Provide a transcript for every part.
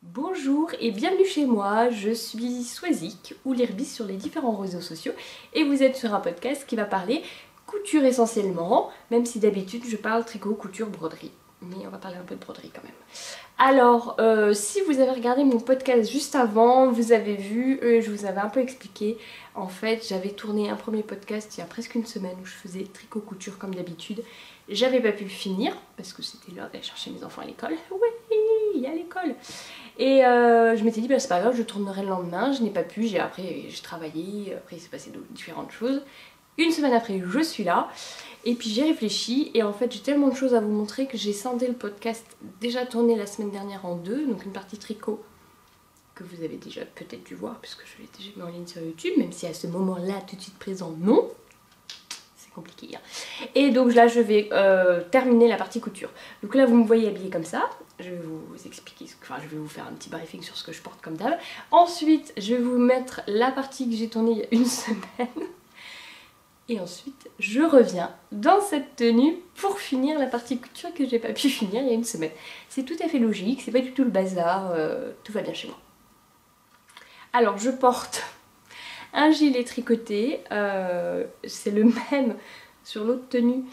Bonjour et bienvenue chez moi, je suis Swazik ou Lirbis sur les différents réseaux sociaux et vous êtes sur un podcast qui va parler couture essentiellement, même si d'habitude je parle tricot, couture, broderie. Mais on va parler un peu de broderie quand même. Alors, si vous avez regardé mon podcast juste avant, vous avez vu, je vous avais un peu expliqué. En fait, j'avais tourné un premier podcast il y a presque une semaine où je faisais tricot, couture comme d'habitude. J'avais pas pu le finir parce que c'était l'heure d'aller chercher mes enfants à l'école. Oui, à l'école. Et je m'étais dit, bah, c'est pas grave, je tournerai le lendemain. Je n'ai pas pu, j'ai travaillé, après il s'est passé différentes choses. Une semaine après, je suis là. Et puis j'ai réfléchi et en fait j'ai tellement de choses à vous montrer que j'ai scindé le podcast déjà tourné la semaine dernière en deux. Donc une partie tricot que vous avez déjà peut-être dû voir puisque je l'ai déjà mis en ligne sur YouTube, même si à ce moment-là tout de suite présent non. C'est compliqué. Hein. Et donc là je vais terminer la partie couture. Donc là vous me voyez habillée comme ça. Je vais vous expliquer, je vais vous faire un petit briefing sur ce que je porte comme d'hab. Ensuite je vais vous mettre la partie que j'ai tournée il y a une semaine. Et ensuite, je reviens dans cette tenue pour finir la partie couture que j'ai pas pu finir il y a une semaine. C'est tout à fait logique, c'est pas du tout le bazar, tout va bien chez moi. Alors, je porte un gilet tricoté, c'est le même sur l'autre tenue,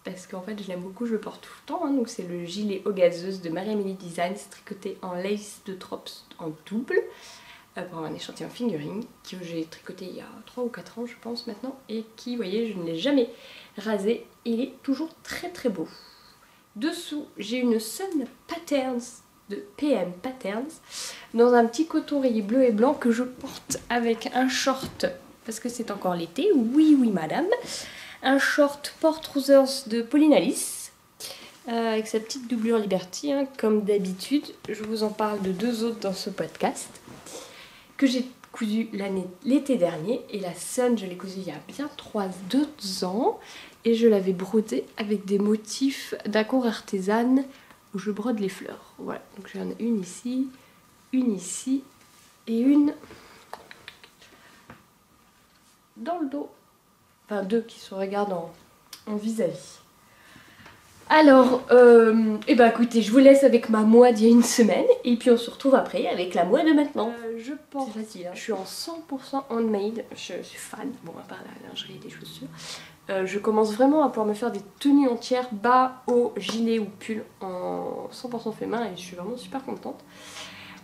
parce qu'en fait je l'aime beaucoup, je le porte tout le temps, hein, donc c'est le gilet eau gazeuse de Marie-Amélie Design, c'est tricoté en lace de Trops en double. Pour un échantillon fingering que j'ai tricoté il y a 3 ou 4 ans je pense maintenant et qui, vous voyez, je ne l'ai jamais rasé, il est toujours très très beau. Dessous j'ai une Sun Patterns de PM Patterns dans un petit coton rayé bleu et blanc que je porte avec un short parce que c'est encore l'été, oui madame, un short Port Trousers de Pauline Alice avec sa petite doublure Liberty, hein, comme d'habitude. Je vous en parle de deux autres dans ce podcast que j'ai cousu l'été dernier, et la Sun je l'ai cousue il y a bien 2 ans et je l'avais brodée avec des motifs d'accord artisane où je brode les fleurs. Voilà, donc j'en ai une ici et une dans le dos, enfin deux qui se regardent en vis-à-vis. Alors, écoutez, je vous laisse avec ma moi d'il y a une semaine et puis on se retrouve après avec la moi de maintenant. Je porte, c'est facile, hein. Je suis en 100% handmade, je suis fan, bon à part la lingerie et des chaussures. Je commence vraiment à pouvoir me faire des tenues entières, bas, haut, gilet ou pull en 100% fait main et je suis vraiment super contente.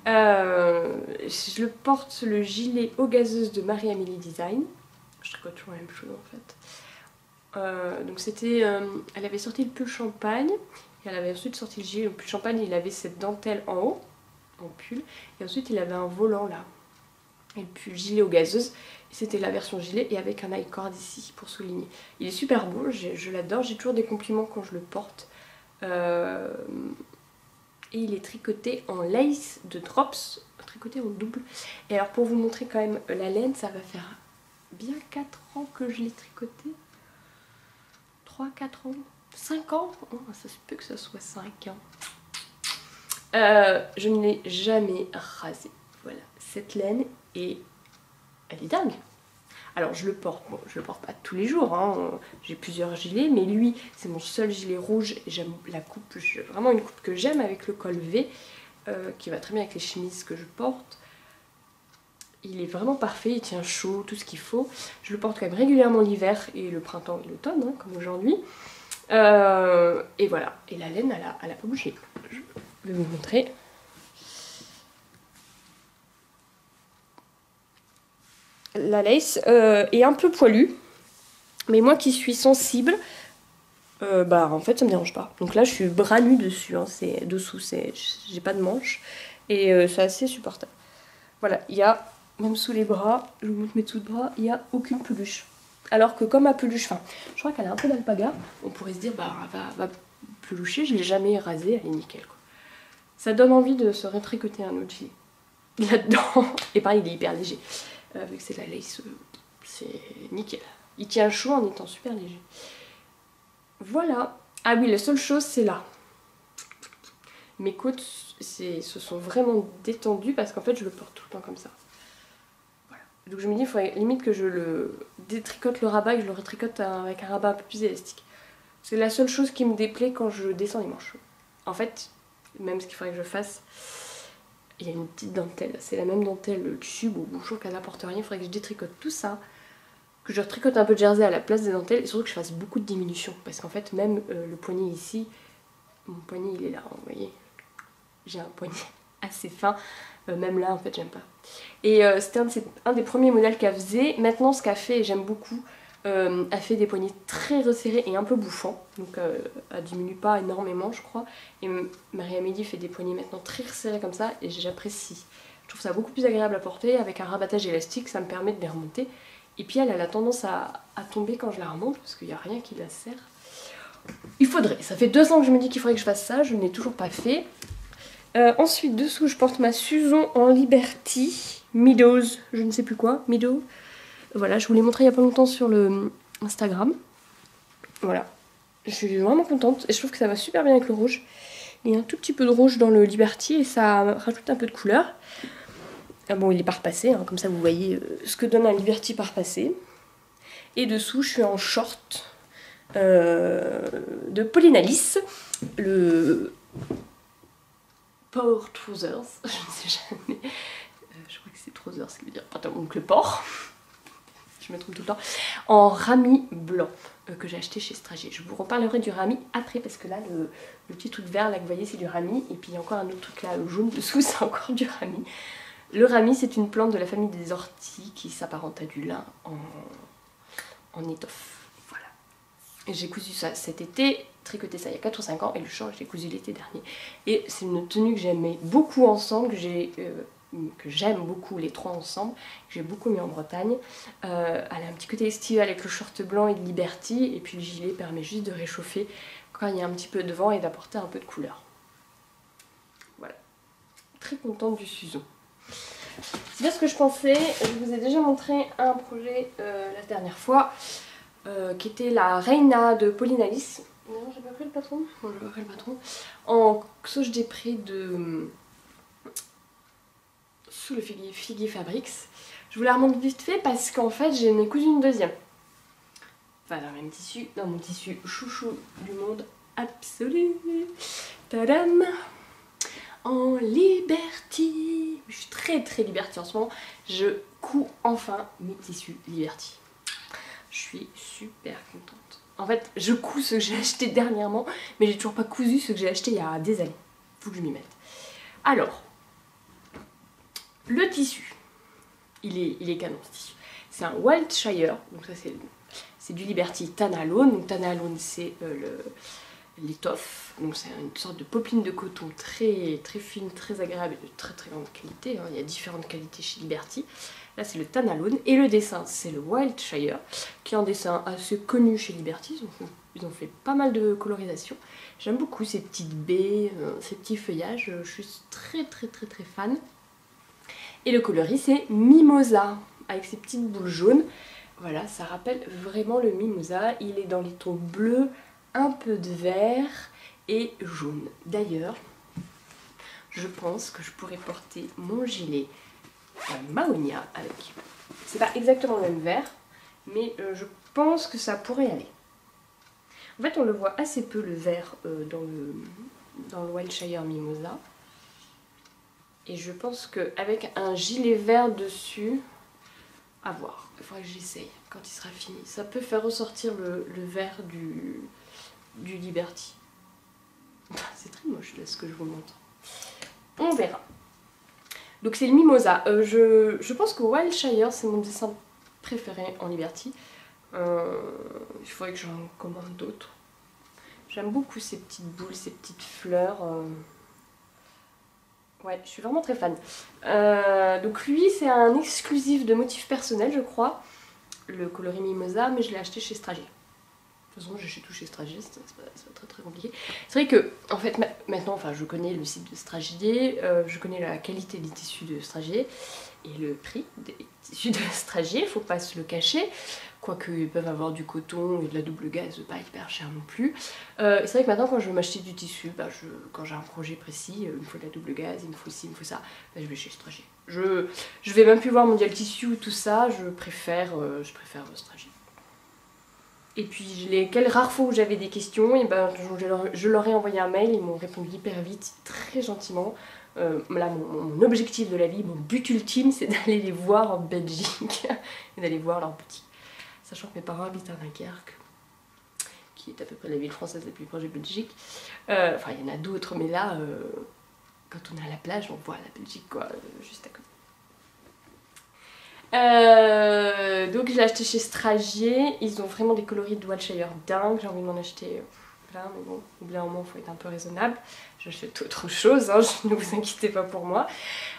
Je le porte le gilet eau gazeuse de Marie-Amélie Design. Je tricote toujours la même chose en fait. Donc c'était, elle avait sorti le pull champagne et elle avait ensuite sorti le gilet. Le pull champagne, il avait cette dentelle en haut en pull et ensuite il avait un volant là et le pull gilet aux gazeuses, c'était la version gilet et avec un i-cord ici pour souligner. Il est super beau, je l'adore, j'ai toujours des compliments quand je le porte. Et il est tricoté en lace de Drops, tricoté en double. Et alors pour vous montrer quand même la laine, ça va faire bien 4 ans que je l'ai tricoté. 4 ans, 5 ans, oh, ça se peut que ça soit 5 ans. Je ne l'ai jamais rasée. Voilà, cette laine et elle est dingue. Alors je le porte, bon, je le porte pas tous les jours, hein. J'ai plusieurs gilets, mais lui c'est mon seul gilet rouge et j'aime la coupe, vraiment une coupe que j'aime avec le col V, qui va très bien avec les chemises que je porte. Il est vraiment parfait, il tient chaud, tout ce qu'il faut. Je le porte quand même régulièrement l'hiver et le printemps et l'automne, hein, comme aujourd'hui. Et voilà, et la laine, elle a pas bougé. Je vais vous montrer. La lace est un peu poilue, mais moi qui suis sensible, en fait ça me dérange pas. Donc là je suis bras nu dessus, hein, c'est dessous, j'ai pas de manche, et c'est assez supportable. Voilà, il y a... Même sous les bras, je vous montre mes dessous de bras, il n'y a aucune peluche. Alors que comme ma peluche, je crois qu'elle a un peu d'alpaga, on pourrait se dire, va pelucher, je ne l'ai jamais rasée, elle est nickel quoi. Ça donne envie de se retricoter un autre gilet là-dedans. Et pareil, il est hyper léger. Vu que c'est de la lace, c'est nickel. Il tient chaud en étant super léger. Voilà. Ah oui, la seule chose, c'est là. Mes côtes se sont vraiment détendues parce qu'en fait, je le porte tout le temps comme ça. Donc je me dis, il faudrait limite que je le détricote le rabat et que je le retricote avec un rabat un peu plus élastique. C'est la seule chose qui me déplaît quand je descends les manches. En fait, même ce qu'il faudrait que je fasse, il y a une petite dentelle, c'est la même dentelle, le tissu, bon, je trouve qu'elle n'apporte rien, il faudrait que je détricote tout ça, que je retricote un peu de jersey à la place des dentelles, et surtout que je fasse beaucoup de diminution, parce qu'en fait même le poignet ici, mon poignet il est là, vous voyez, j'ai un poignet assez fin, même là en fait j'aime pas. Et c'était un des premiers modèles qu'elle faisait. Maintenant ce qu'elle fait, et j'aime beaucoup, elle fait des poignets très resserrés et un peu bouffants, donc elle diminue pas énormément je crois. Et Marie-Amélie fait des poignets maintenant très resserrés comme ça, et j'apprécie. Je trouve ça beaucoup plus agréable à porter, avec un rabattage élastique, ça me permet de les remonter. Et puis elle a tendance à tomber quand je la remonte, parce qu'il n'y a rien qui la serre. Il faudrait, ça fait 2 ans que je me dis qu'il faudrait que je fasse ça, je ne l'ai toujours pas fait. Ensuite, dessous, je porte ma Susan en Liberty, Meadows, je ne sais plus quoi, Meadow. Voilà, je vous l'ai montré il n'y a pas longtemps sur le Instagram. Voilà, je suis vraiment contente et je trouve que ça va super bien avec le rouge. Il y a un tout petit peu de rouge dans le Liberty et ça rajoute un peu de couleur. Ah bon, il est pas repassé, hein, comme ça vous voyez ce que donne un Liberty pas repassé. Et dessous, je suis en short de Pauline Alice, le Power Trousers, je ne sais jamais, je crois que c'est trousers, ce qui veut dire pantalon, donc le port, je me trompe tout le temps, en rami blanc que j'ai acheté chez Stragier. Je vous reparlerai du rami après parce que là le petit truc vert là que vous voyez c'est du rami, et puis il y a encore un autre truc là, le jaune dessous c'est encore du rami. Le rami c'est une plante de la famille des orties qui s'apparente à du lin en étoffe. Voilà. Et j'ai cousu ça cet été, tricoté ça il y a 4 ou 5 ans, et le short j'ai cousu l'été dernier. Et c'est une tenue que j'aimais beaucoup ensemble, que j'aime beaucoup les trois ensemble, que j'ai beaucoup mis en Bretagne. Elle a un petit côté estival avec le short blanc et de Liberty, et puis le gilet permet juste de réchauffer quand il y a un petit peu de vent et d'apporter un peu de couleur. Voilà. Très contente du Susan. C'est bien ce que je pensais, je vous ai déjà montré un projet la dernière fois, qui était la Reina de Pauline Alice. Non, j'ai pas pris le patron. Bon, j'ai pas pris le patron. En Sauge des Prés de sous le Figuier Fabrics. Je vous la remonte vite fait parce qu'en fait j'en ai cousu une deuxième. Enfin dans le même tissu, dans mon tissu chouchou du monde absolu. Tadam! En Liberty. Je suis très Liberty en ce moment. Je couds enfin mes tissus Liberty. Je suis super contente. En fait, je couds ceux que j'ai achetés dernièrement, mais j'ai toujours pas cousu ceux que j'ai achetés il y a des années. Faut que je m'y mette. Alors, le tissu, il est canon ce tissu. C'est un Wiltshire, donc ça c'est du Liberty Tanalone. Donc Tanalone c'est l'étoffe, donc c'est une sorte de popeline de coton très fine, très agréable et de très grande qualité. Hein. Il y a différentes qualités chez Liberty. Là c'est le Tanalone et le dessin c'est le Wiltshire, qui est un dessin assez connu chez Liberty. Ils ont fait pas mal de colorisation. J'aime beaucoup ces petites baies, ces petits feuillages. Je suis très fan. Et le coloris c'est Mimosa, avec ces petites boules jaunes. Voilà, ça rappelle vraiment le Mimosa. Il est dans les tons bleus, un peu de vert et jaune. D'ailleurs, je pense que je pourrais porter mon gilet Mahonia avec. C'est pas exactement le même vert, mais je pense que ça pourrait aller. En fait, on le voit assez peu le vert dans le Wiltshire Mimosa. Et je pense qu'avec un gilet vert dessus, à voir, il faudrait que j'essaye quand il sera fini. Ça peut faire ressortir le vert du Liberty. C'est très moche là ce que je vous montre. On verra. Donc c'est le Mimosa. Je pense que Wiltshire c'est mon dessin préféré en Liberty. Il faudrait que j'en commande d'autres. J'aime beaucoup ces petites boules, ces petites fleurs. Ouais, je suis vraiment très fan. Donc lui, c'est un exclusif de motifs personnels, je crois. Le coloris Mimosa, mais je l'ai acheté chez Stragier. De toute façon, j'achète tout chez Stragier, c'est pas très compliqué. C'est vrai que, en fait, maintenant, enfin, je connais le site de Stragier, je connais la qualité des tissus de Stragier et le prix des tissus de Stragier, faut pas se le cacher. Quoique ils peuvent avoir du coton et de la double gaze, pas hyper cher non plus. C'est vrai que maintenant quand je veux m'acheter du tissu, quand j'ai un projet précis, il me faut de la double gaze, il me faut ci, il me faut ça, je vais chez Stragier. Je vais même plus voir Mondial Tissu ou tout ça, je préfère Stragier. Et puis les quelques rares fois où j'avais des questions, et ben, je leur ai envoyé un mail, ils m'ont répondu hyper vite, très gentiment. Là, mon objectif de la vie, mon but ultime, c'est d'aller les voir en Belgique et d'aller voir leur boutique. Sachant que mes parents habitent à Dunkerque, qui est à peu près la ville française la plus proche de Belgique. Enfin, il y en a d'autres, mais là, quand on est à la plage, on voit la Belgique, quoi, juste à côté. Donc je l'ai acheté chez Stragier, ils ont vraiment des coloris de Wildshire dingues, j'ai envie de m'en acheter plein, mais bon, au bout d'un moment il faut être un peu raisonnable. J'achète autre chose, hein, ne vous inquiétez pas pour moi.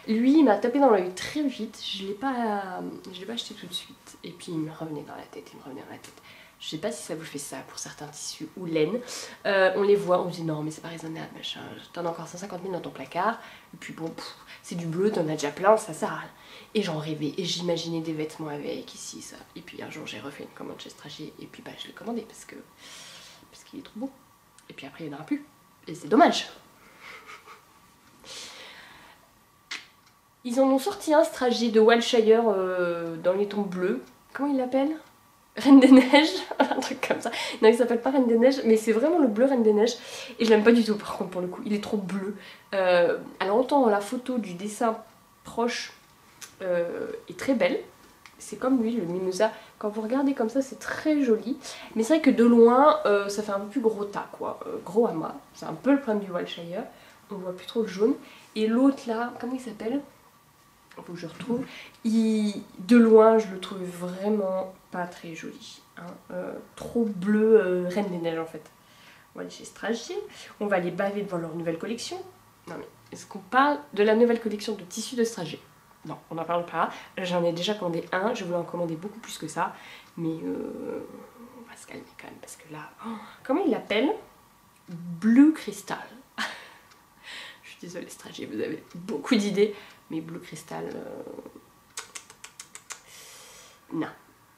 Lui il m'a tapé dans l'œil très vite, je l'ai pas acheté tout de suite, et puis il me revenait dans la tête, Je sais pas si ça vous fait ça pour certains tissus ou laine. On les voit, on se dit non mais c'est pas raisonnable, machin, t'en as encore 150 000 dans ton placard, et puis bon, c'est du bleu, t'en as déjà plein, ça sert à rien. Et j'en rêvais, et j'imaginais des vêtements avec, ici, ça. Et puis un jour j'ai refait une commande chez Stragier, et puis bah je l'ai commandé parce qu'il est trop beau. Et puis après il n'y en aura plus, et c'est dommage. Ils en ont sorti un Stragier de Wildshire dans les tons bleus. Comment il l'appelle ? Reine des Neiges, un truc comme ça. Non, il s'appelle pas Reine des Neiges, mais c'est vraiment le bleu Reine des Neiges. Et je l'aime pas du tout par contre pour le coup, il est trop bleu. Alors autant la photo du dessin proche est très belle. C'est comme lui, le mimosa. Quand vous regardez comme ça, c'est très joli. Mais c'est vrai que de loin, ça fait un peu plus gros tas, quoi. Gros amas. C'est un peu le problème du Wildshire. On voit plus trop le jaune. Et l'autre là, comment il s'appelle ? Faut que je retrouve. De loin, je le trouve vraiment pas très joli. Hein. Trop bleu, Reine des Neiges en fait. On va aller chez Stragier. On va aller baver devant leur nouvelle collection. Non mais, est-ce qu'on parle de la nouvelle collection de tissus de Stragier ? Non, on n'en parle pas. J'en ai déjà commandé un. Je voulais en commander beaucoup plus que ça. Mais on va se calmer quand même. Parce que là... Oh, comment il l'appelle ? Blue Crystal. Je suis désolée Stragier, vous avez beaucoup d'idées. Mais Blue Crystal... Non,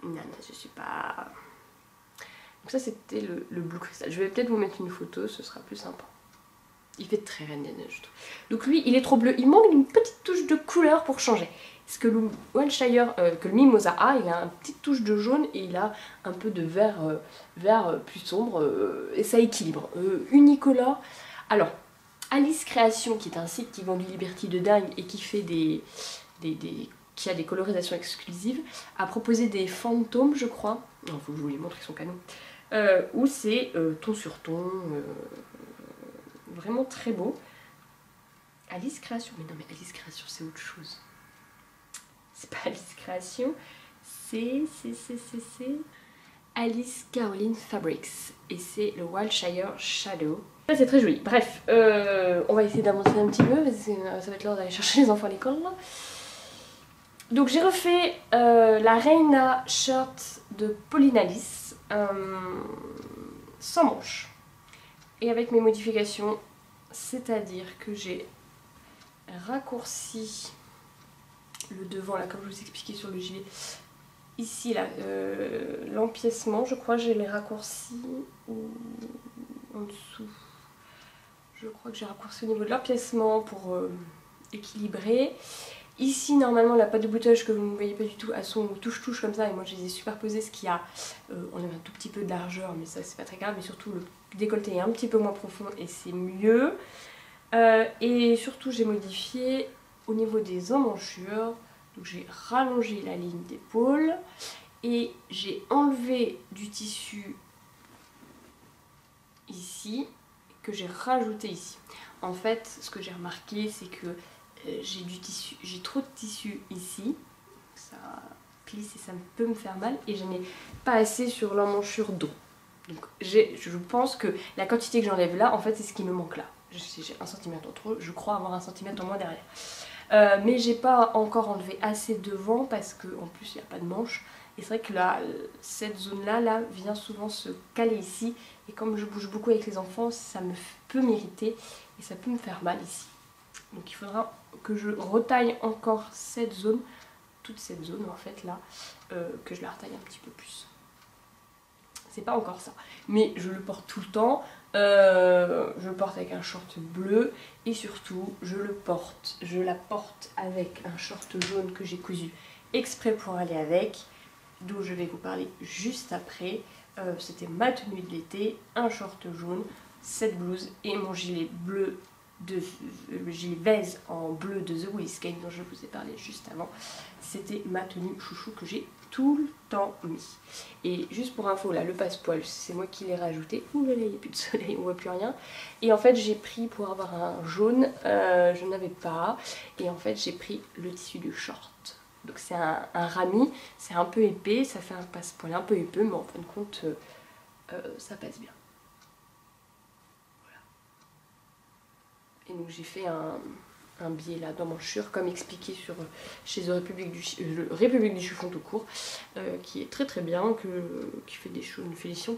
je suis pas... Donc ça c'était le Blue Crystal. Je vais peut-être vous mettre une photo, ce sera plus sympa. Il fait très Reine des Neiges, je trouve. Donc lui, il est trop bleu. Il manque une petite touche de couleur pour changer. Parce que le Wildshire, que le Mimosa a, il a une petite touche de jaune et il a un peu de vert plus sombre. Et ça équilibre. Unicolore. Alors, Alice Création, qui est un site qui vend du Liberty de dingue et qui fait qui a des colorisations exclusives, a proposé des fantômes, je crois. Non, faut que je vous les montre, ils sont canons. Où c'est ton sur ton... vraiment très beau. Alice Création, mais non mais Alice Création c'est autre chose. C'est pas Alice Création, c'est Alice Caroline Fabrics et c'est le Wildshire Shadow. Ça c'est très joli. Bref, on va essayer d'avancer un petit peu parce que ça va être l'heure d'aller chercher les enfants à l'école là. Donc j'ai refait la Reina shirt de Pauline Alice sans manches et avec mes modifications. C'est-à-dire que j'ai raccourci le devant, là, comme je vous expliquais sur le gilet. Ici, là, l'empiècement, je crois que j'ai les raccourcis en dessous. Je crois que j'ai raccourci au niveau de l'empiècement pour équilibrer. Ici, normalement, la pâte de boutage que vous ne voyez pas du tout, elles sont touche-touche comme ça. Et moi, je les ai superposées, ce qui a... on a un tout petit peu de largeur, mais ça, c'est pas très grave. Mais surtout, le décolleté est un petit peu moins profond et c'est mieux. Et surtout, j'ai modifié au niveau des emmanchures. Donc, j'ai rallongé la ligne d'épaule et j'ai enlevé du tissu ici que j'ai rajouté ici. En fait, ce que j'ai remarqué, c'est que j'ai trop de tissu ici, ça plisse et ça peut me faire mal, et je n'ai pas assez sur l'emmanchure dos. Donc je pense que la quantité que j'enlève là, en fait, c'est ce qui me manque là. J'ai 1 cm en trop, je crois avoir 1 cm en moins derrière. Mais j'ai pas encore enlevé assez devant parce qu'en plus il n'y a pas de manche. Et c'est vrai que là, cette zone-là vient souvent se caler ici. Et comme je bouge beaucoup avec les enfants, ça peut m'irriter et ça peut me faire mal ici. Donc il faudra que je retaille encore cette zone, toute cette zone en fait là, que je la retaille un petit peu plus. C'est pas encore ça, mais je le porte tout le temps. Je le porte avec un short bleu et surtout je la porte avec un short jaune que j'ai cousu exprès pour aller avec. dont je vais vous parler juste après. C'était ma tenue de l'été, un short jaune, cette blouse et mon gilet bleu le gilet Vez en bleu de The Escape dont je vous ai parlé juste avant. C'était ma tenue chouchou que j'ai tout le temps mis. Et juste pour info, là, le passepoil, c'est moi qui l'ai rajouté. Ouh là là, il n'y a plus de soleil, on voit plus rien. Et en fait, j'ai pris pour avoir un jaune, je n'avais pas. Et en fait, j'ai pris le tissu du short. Donc c'est un rami, c'est un peu épais, ça fait un passepoil un peu épais, mais en fin de compte, ça passe bien. Voilà. Et donc j'ai fait un biais là dans manchure, comme expliqué chez The République du chiffon tout court, qui est très très bien, qui fait une finition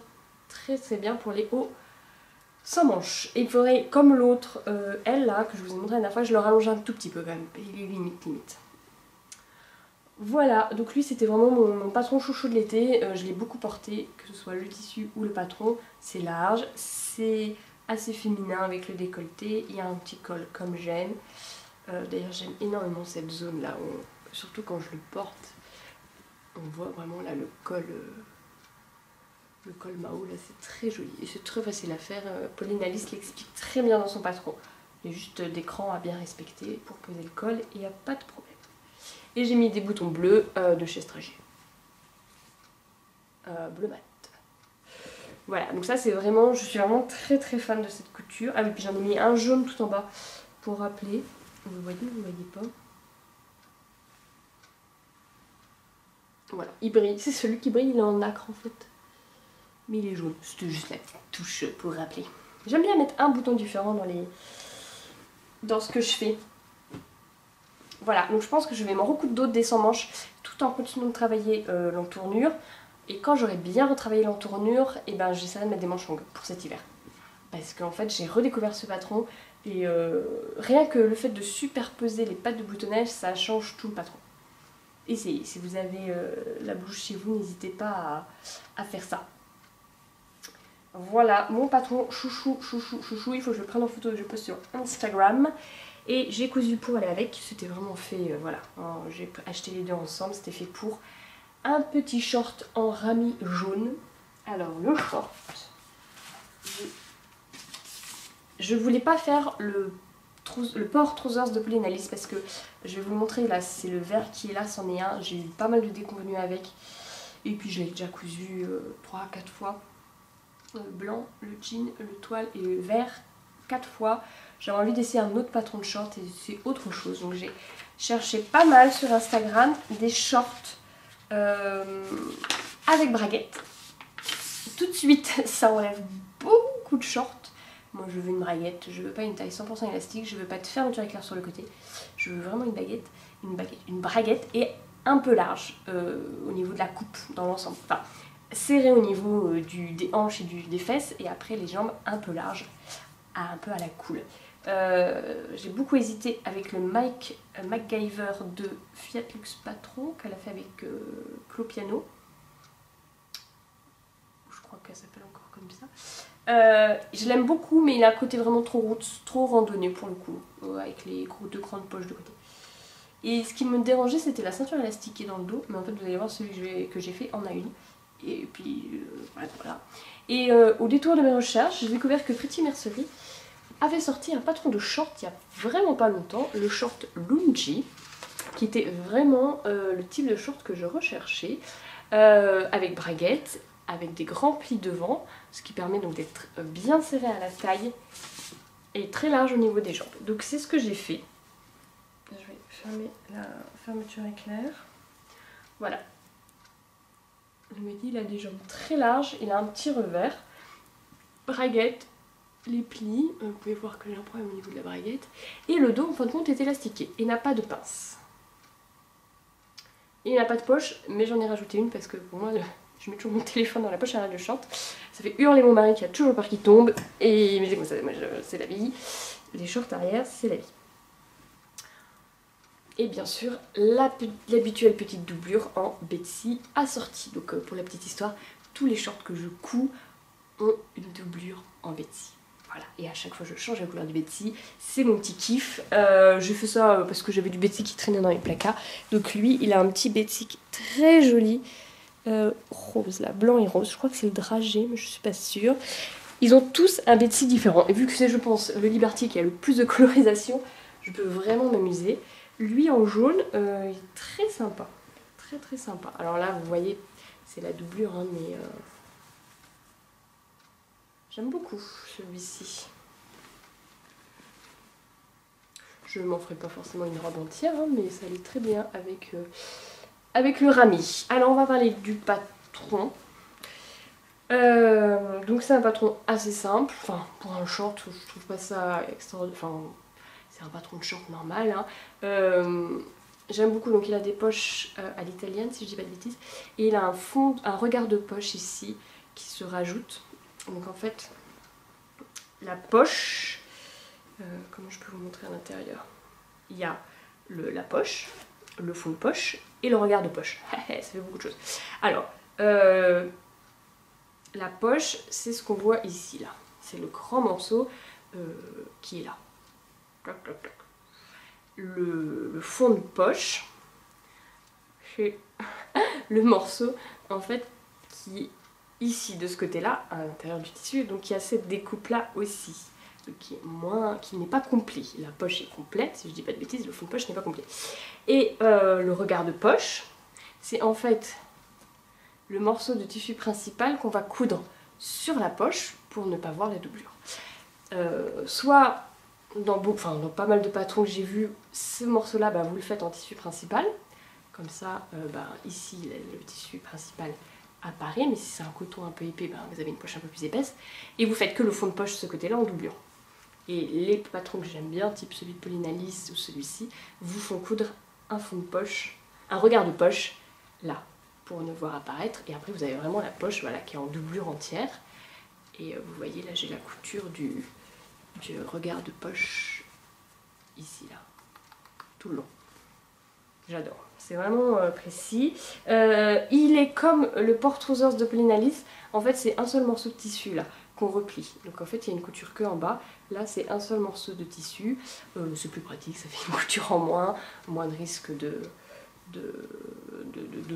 très très bien pour les hauts sans manches. Et il faudrait, comme l'autre, elle là, que je vous ai montré la dernière fois, je le rallonge un tout petit peu quand même, il est limite. Voilà, donc lui c'était vraiment mon patron chouchou de l'été, je l'ai beaucoup porté, que ce soit le tissu ou le patron, c'est large, c'est assez féminin avec le décolleté, il y a un petit col comme j'aime. D'ailleurs j'aime énormément cette zone là, surtout quand je le porte, on voit vraiment là le col Mao, là c'est très joli et c'est très facile à faire. Pauline Alice l'explique très bien dans son patron, il y a juste des crans à bien respecter pour poser le col et il n'y a pas de problème. Et j'ai mis des boutons bleus de chez Strager. Bleu mat. Voilà, donc ça c'est vraiment, je suis vraiment très très fan de cette couture. Ah oui, puis j'en ai mis un jaune tout en bas pour rappeler. Vous voyez pas. Voilà, il brille. C'est celui qui brille, il est en nacre en fait. Mais il est jaune. C'était juste la petite touche pour rappeler. J'aime bien mettre un bouton différent dans ce que je fais. Voilà, donc je pense que je vais m'en recoudre d'autres des sans manches tout en continuant de travailler l'entournure. Et quand j'aurai bien retravaillé l'entournure, et ben j'essaierai de mettre des manches longues pour cet hiver. Parce qu'en fait j'ai redécouvert ce patron et rien que le fait de superposer les pattes de boutonnage, ça change tout le patron. Essayez, si vous avez la blouse chez vous, n'hésitez pas à faire ça. Voilà, mon patron chouchou, il faut que je le prenne en photo et je poste sur Instagram. Et j'ai cousu pour aller avec, c'était vraiment fait, voilà, j'ai acheté les deux ensemble, c'était fait pour un petit short en rami jaune. Alors le short, je voulais pas faire le port trousers de Pauline Alice parce que je vais vous le montrer, là c'est le vert qui est là, c'en est un, j'ai eu pas mal de déconvenues avec. Et puis je l'ai déjà cousu 3-4 fois, blanc, le jean, le toile et le vert 4 fois. J'avais envie d'essayer un autre patron de short et c'est autre chose. Donc j'ai cherché pas mal sur Instagram des shorts avec braguettes. Tout de suite, ça enlève beaucoup de shorts. Moi je veux une braguette, je veux pas une taille 100% élastique, je veux pas de fermeture éclair sur le côté. Je veux vraiment une braguette et un peu large au niveau de la coupe dans l'ensemble. Enfin, serré au niveau des hanches et des fesses et après les jambes un peu larges, un peu à la cool. J'ai beaucoup hésité avec le MacGyver de Fiat Luxe Patron qu'elle a fait avec Clopiano. Je crois qu'elle s'appelle encore comme ça. Je l'aime beaucoup mais il a un côté vraiment trop route, trop randonnée pour le coup, avec les deux grandes poches de côté. Et ce qui me dérangeait c'était la ceinture élastiquée dans le dos, mais en fait vous allez voir celui que j'ai fait en a une. Et puis voilà. Et au détour de mes recherches, j'ai découvert que Pretty Mercerie avait sorti un patron de short il y a vraiment pas longtemps, le short Lungi, qui était vraiment le type de short que je recherchais, avec braguettes, avec des grands plis devant, ce qui permet donc d'être bien serré à la taille et très large au niveau des jambes. Donc c'est ce que j'ai fait. Je vais fermer la fermeture éclair. Voilà. Le midi il a des jambes très larges, il a un petit revers, braguette, les plis, vous pouvez voir que j'ai un problème au niveau de la braguette, et le dos en fin de compte est élastiqué et n'a pas de pince. Il n'a pas de poche, mais j'en ai rajouté une parce que pour moi je mets toujours mon téléphone dans la poche arrière du short, ça fait hurler mon mari qui a toujours peur qu'il tombe, et mais c'est comme ça, c'est la vie, les shorts arrière c'est la vie. Et bien sûr l'habituelle petite doublure en Betsy assortie. Donc pour la petite histoire, tous les shorts que je couds ont une doublure en Betsy. Voilà, et à chaque fois je change la couleur du Betsy, c'est mon petit kiff. J'ai fait ça parce que j'avais du Betsy qui traînait dans les placards. Donc lui, il a un petit Betsy très joli, rose là, blanc et rose. Je crois que c'est le dragée, mais je suis pas sûre. Ils ont tous un Betsy différent. Et vu que c'est, je pense, le Liberty qui a le plus de colorisation, je peux vraiment m'amuser. Lui en jaune, il est très sympa. Très très sympa. Alors là, vous voyez, c'est la doublure, hein, mais j'aime beaucoup celui-ci. Je m'en ferai pas forcément une robe entière, hein, mais ça allait très bien avec le rami. Alors on va parler du patron. Donc c'est un patron assez simple, enfin pour un short je trouve pas ça extraordinaire, enfin c'est un patron de short normal, hein. J'aime beaucoup, donc il a des poches à l'italienne si je dis pas de bêtises, et il a un regard de poche ici qui se rajoute. Donc en fait la poche, comment je peux vous montrer à l'intérieur, il y a la poche, le fond de poche et le regard de poche. Ça fait beaucoup de choses. Alors la poche, c'est ce qu'on voit ici, là. C'est le grand morceau qui est là. Le fond de poche, c'est le morceau, en fait, qui est ici, de ce côté-là, à l'intérieur du tissu. Donc, il y a cette découpe-là aussi, qui n'est pas complet. La poche est complète, si je dis pas de bêtises, le fond de poche n'est pas complet. Et le regard de poche, c'est en fait le morceau de tissu principal qu'on va coudre sur la poche pour ne pas voir la doublure. Soit dans pas mal de patrons que j'ai vus, ce morceau là vous le faites en tissu principal, comme ça ici le tissu principal apparaît, mais si c'est un coton un peu épais, vous avez une poche un peu plus épaisse, et vous faites que le fond de poche de ce côté là en doublure. Et les patrons que j'aime bien, type celui de Pauline Alice ou celui-ci, vous font coudre un fond de poche, un regard de poche là, pour ne voir apparaître, et après vous avez vraiment la poche, voilà, qui est en doublure entière. Et vous voyez là, j'ai la couture du regard de poche ici là, tout le long. J'adore, c'est vraiment précis. Il est comme le porte-trousers de Pauline Alice, en fait c'est un seul morceau de tissu là qu'on replie. Donc en fait il y a une couture que en bas, là c'est un seul morceau de tissu, c'est plus pratique, ça fait une couture en moins de risque de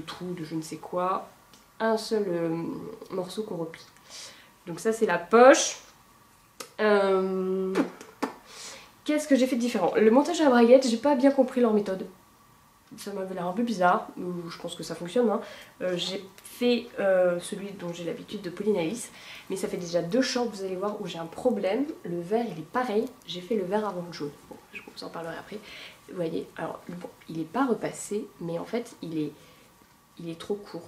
trous, de je ne sais quoi, un seul morceau qu'on replie. Donc ça c'est la poche. Qu'est-ce que j'ai fait de différent? Le montage à la braguette, j'ai pas bien compris leur méthode. Ça m'avait l'air un peu bizarre, je pense que ça fonctionne, hein. J'ai fait celui dont j'ai l'habitude de Pauline Alice, mais ça fait déjà 2 shorts, vous allez voir, où j'ai un problème. Le vert il est pareil, j'ai fait le vert avant le jaune. Bon, je vous en parlerai après. Vous voyez, alors bon, il n'est pas repassé, mais en fait il est trop court.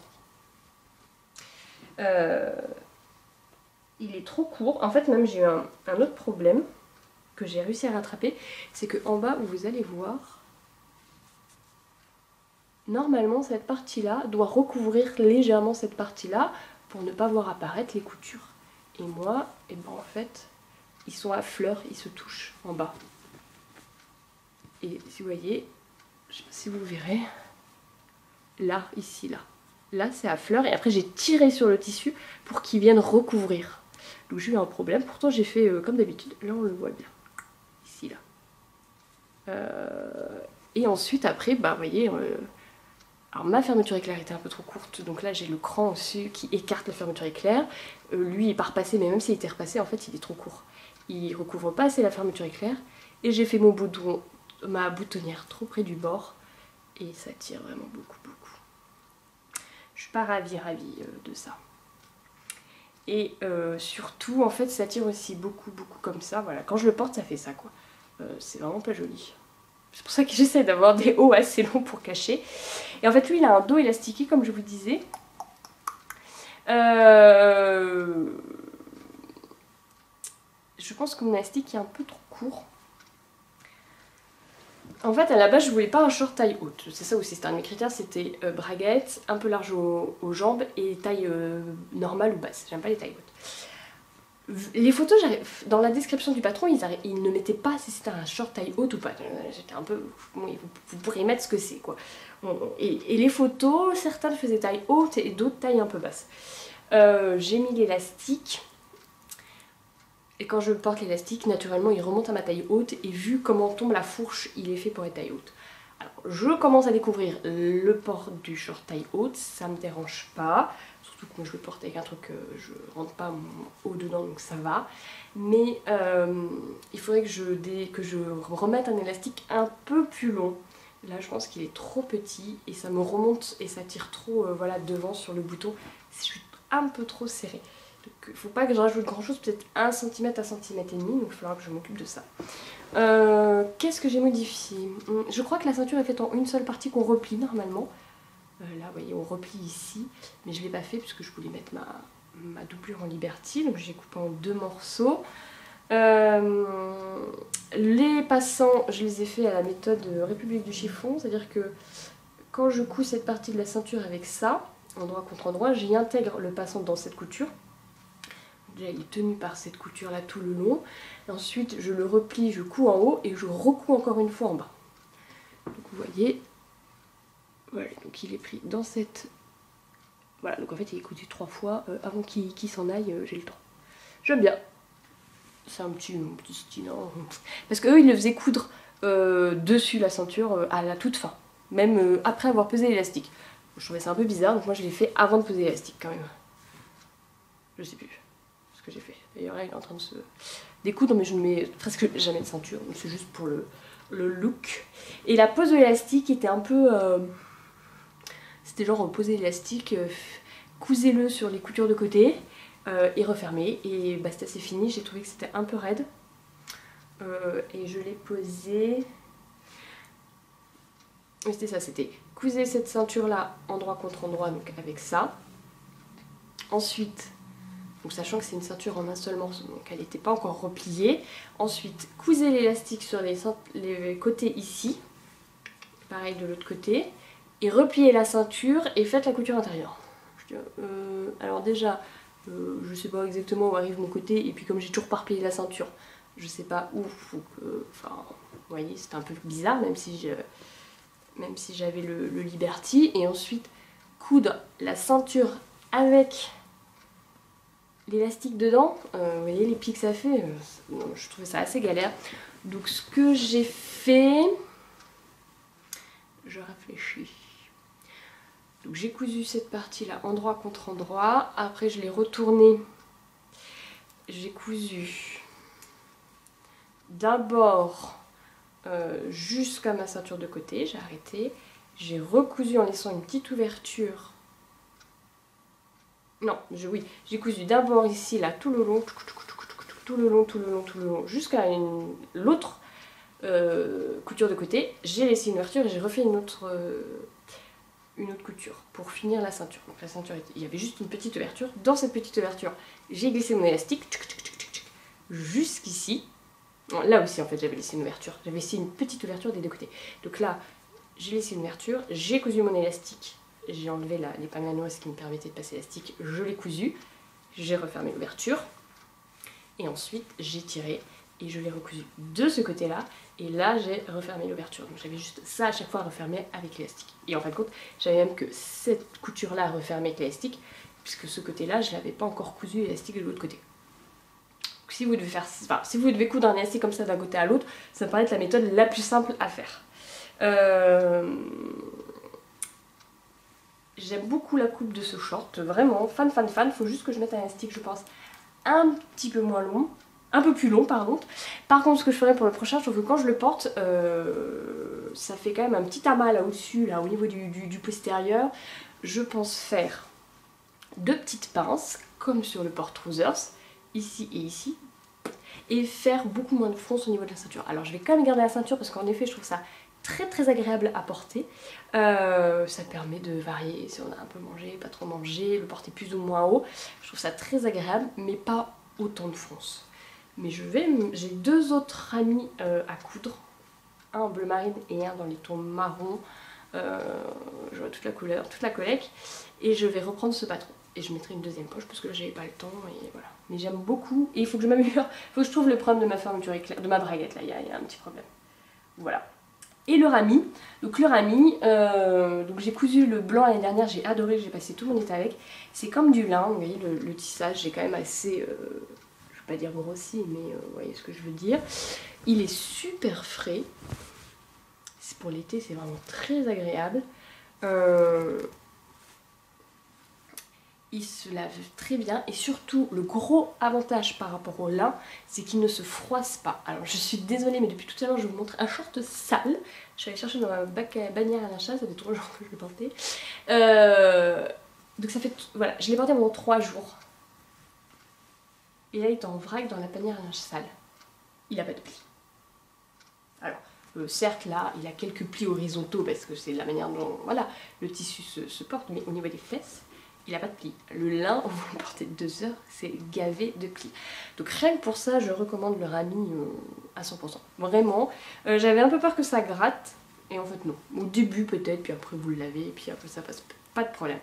Il est trop court. En fait même j'ai eu un autre problème que j'ai réussi à rattraper, c'est que en bas où vous allez voir, normalement cette partie là doit recouvrir légèrement cette partie là pour ne pas voir apparaître les coutures. Et moi, et ben en fait, ils sont à fleur, ils se touchent en bas. Et si vous voyez, je sais pas si vous verrez, là, ici, là. Là c'est à fleur et après j'ai tiré sur le tissu pour qu'il vienne recouvrir. Donc j'ai eu un problème, pourtant j'ai fait comme d'habitude, là on le voit bien, ici là. Et ensuite après, vous voyez, alors ma fermeture éclair était un peu trop courte, donc là j'ai le cran au-dessus qui écarte la fermeture éclair. Lui il est pas repassé, mais même s'il était repassé, en fait il est trop court. Il recouvre pas assez la fermeture éclair. Et j'ai fait ma boutonnière trop près du bord, et ça tire vraiment beaucoup. Je suis pas ravie de ça. Et surtout, en fait, ça tire aussi beaucoup comme ça. Voilà, quand je le porte, ça fait ça, quoi. C'est vraiment pas joli. C'est pour ça que j'essaie d'avoir des hauts assez longs pour cacher. Et en fait, lui, il a un dos élastiqué, comme je vous disais. Je pense que mon élastique est un peu trop court. En fait, à la base, je voulais pas un short taille haute. C'est ça aussi, c'était un de mes critères, c'était braguette, un peu large aux jambes et taille normale ou basse. J'aime pas les tailles hautes. Les photos, dans la description du patron, ils ne mettaient pas si c'était un short taille haute ou pas. J'étais un peu... Bon, vous pourrez mettre ce que c'est, quoi. Et les photos, certaines faisaient taille haute et d'autres taille un peu basse. J'ai mis l'élastique. Et quand je porte l'élastique, naturellement, il remonte à ma taille haute. Et vu comment tombe la fourche, il est fait pour être taille haute. Alors, je commence à découvrir le port du short taille haute, ça me dérange pas. Surtout que moi je le porte avec un truc que je rentre pas mon haut dedans, donc ça va. Mais il faudrait que je remette un élastique un peu plus long. Là je pense qu'il est trop petit et ça me remonte et ça tire trop voilà, devant sur le bouton. Je suis un peu trop serrée. Donc il faut pas que je rajoute grand chose, peut-être 1 cm à 1,5 cm, donc il faudra que je m'occupe de ça. Qu'est-ce que j'ai modifié? Je crois que la ceinture est faite en une seule partie qu'on replie normalement. Là vous voyez on replie ici, mais je ne l'ai pas fait puisque je voulais mettre ma doublure en Liberty, donc j'ai coupé en 2 morceaux. Les passants, je les ai fait à la méthode République du chiffon, c'est-à-dire que quand je couds cette partie de la ceinture avec ça, endroit contre endroit, j'y intègre le passant dans cette couture. Déjà il est tenu par cette couture là tout le long. Et ensuite je le replie, je couds en haut et je recouds encore une fois en bas. Donc vous voyez, voilà, donc il est pris dans cette... Voilà, donc en fait il est cousu 3 fois avant qu'il s'en aille, j'ai le temps. J'aime bien. C'est un petit style, hein. Parce qu'eux ils le faisaient coudre dessus la ceinture à la toute fin. Même après avoir pesé l'élastique. Je trouvais ça un peu bizarre, donc moi je l'ai fait avant de peser l'élastique quand même. Je sais plus ce que j'ai fait. D'ailleurs là il est en train de se découdre, mais je ne mets presque jamais de ceinture, c'est juste pour le look. Et la pose de l'élastique était un peu... c'était genre poser l'élastique, cousez-le sur les coutures de côté et refermez. Et basta, c'est fini, j'ai trouvé que c'était un peu raide. Et je l'ai posé... Oui, c'était ça, c'était cousez cette ceinture là endroit contre endroit, donc avec ça. Ensuite, donc sachant que c'est une ceinture en un seul morceau, donc elle n'était pas encore repliée. Ensuite, cousez l'élastique sur les côtés ici, pareil de l'autre côté, et repliez la ceinture et faites la couture intérieure. Alors déjà, je sais pas exactement où arrive mon côté, et puis comme j'ai toujours pas replié la ceinture, je sais pas où, enfin, vous voyez, c'était un peu bizarre, même si j'avais le Liberty. Et ensuite, coudre la ceinture avec l'élastique dedans, vous voyez les plis que ça fait, je trouvais ça assez galère. Donc ce que j'ai fait, je réfléchis. Donc j'ai cousu cette partie là endroit contre endroit, après je l'ai retournée, j'ai cousu d'abord jusqu'à ma ceinture de côté, j'ai arrêté, j'ai recousu en laissant une petite ouverture. Non, oui, j'ai cousu d'abord ici, là, tout le long, tout le long, jusqu'à l'autre couture de côté. J'ai laissé une ouverture et j'ai refait une autre couture pour finir la ceinture. Donc la ceinture, il y avait juste une petite ouverture. Dans cette petite ouverture, j'ai glissé mon élastique jusqu'ici. Là aussi, en fait, j'avais laissé une ouverture. J'avais laissé une petite ouverture des deux côtés. Donc là, j'ai laissé une ouverture, j'ai cousu mon élastique. J'ai enlevé les pananoises qui me permettaient de passer l'élastique, je l'ai cousu, j'ai refermé l'ouverture et ensuite j'ai tiré et je l'ai recousu de ce côté là et là j'ai refermé l'ouverture. Donc j'avais juste ça à chaque fois à refermer avec l'élastique. Et en fin de compte j'avais même que cette couture là à refermer avec l'élastique puisque ce côté là je n'avais pas encore cousu l'élastique de l'autre côté. Donc si vous devez coudre un élastique comme ça d'un côté à l'autre, ça me paraît être la méthode la plus simple à faire. J'aime beaucoup la coupe de ce short, vraiment, fan, faut juste que je mette un élastique, je pense, un petit peu moins long, un peu plus long, pardon. Par contre, ce que je ferai pour le prochain, je trouve que quand je le porte, ça fait quand même un petit amas là au-dessus, là, au niveau du postérieur. Je pense faire 2 petites pinces, comme sur le porte-trousers, ici et ici, et faire beaucoup moins de fronce au niveau de la ceinture. Alors, je vais quand même garder la ceinture parce qu'en effet, je trouve ça très agréable à porter. Ça permet de varier si on a un peu mangé, pas trop mangé, le porter plus ou moins haut. Je trouve ça très agréable, mais pas autant de fronce. Mais j'ai 2 autres amis à coudre, un en bleu marine et un dans les tons marron. Je vois toute la couleur, toute la collecte, et je vais reprendre ce patron. Et je mettrai une deuxième poche parce que là j'avais pas le temps et voilà. Mais j'aime beaucoup et il faut que je m'améliore. Il faut que je trouve le problème de ma fermeture éclair, de ma braguette là, il y a un petit problème. Voilà. Et le rami, donc le rami, donc j'ai cousu le blanc l'année dernière, j'ai adoré, j'ai passé tout mon été avec. C'est comme du lin, vous voyez le tissage, j'ai quand même assez, je vais pas dire grossi, mais vous voyez ce que je veux dire. Il est super frais, pour l'été, c'est vraiment très agréable. Il se lave très bien et surtout le gros avantage par rapport au lin, c'est qu'il ne se froisse pas. Alors je suis désolée mais depuis tout à l'heure je vous montre un short sale. Je suis allée chercher dans ma bannière à linge, ça fait 3 jours que je l'ai porté. Donc ça fait, voilà, je l'ai porté pendant 3 jours. Et là il est en vrac dans la bannière à linge sale. Il n'a pas de plis. Alors certes là il a quelques plis horizontaux parce que c'est la manière dont voilà, le tissu se porte, mais au niveau des fesses, il n'a pas de plis. Le lin, vous le portez 2 heures, c'est gavé de plis. Donc rien que pour ça, je recommande le rami à 100%. Vraiment, j'avais un peu peur que ça gratte, et en fait non. Au début peut-être, puis après vous le lavez, et puis après ça passe pas de problème.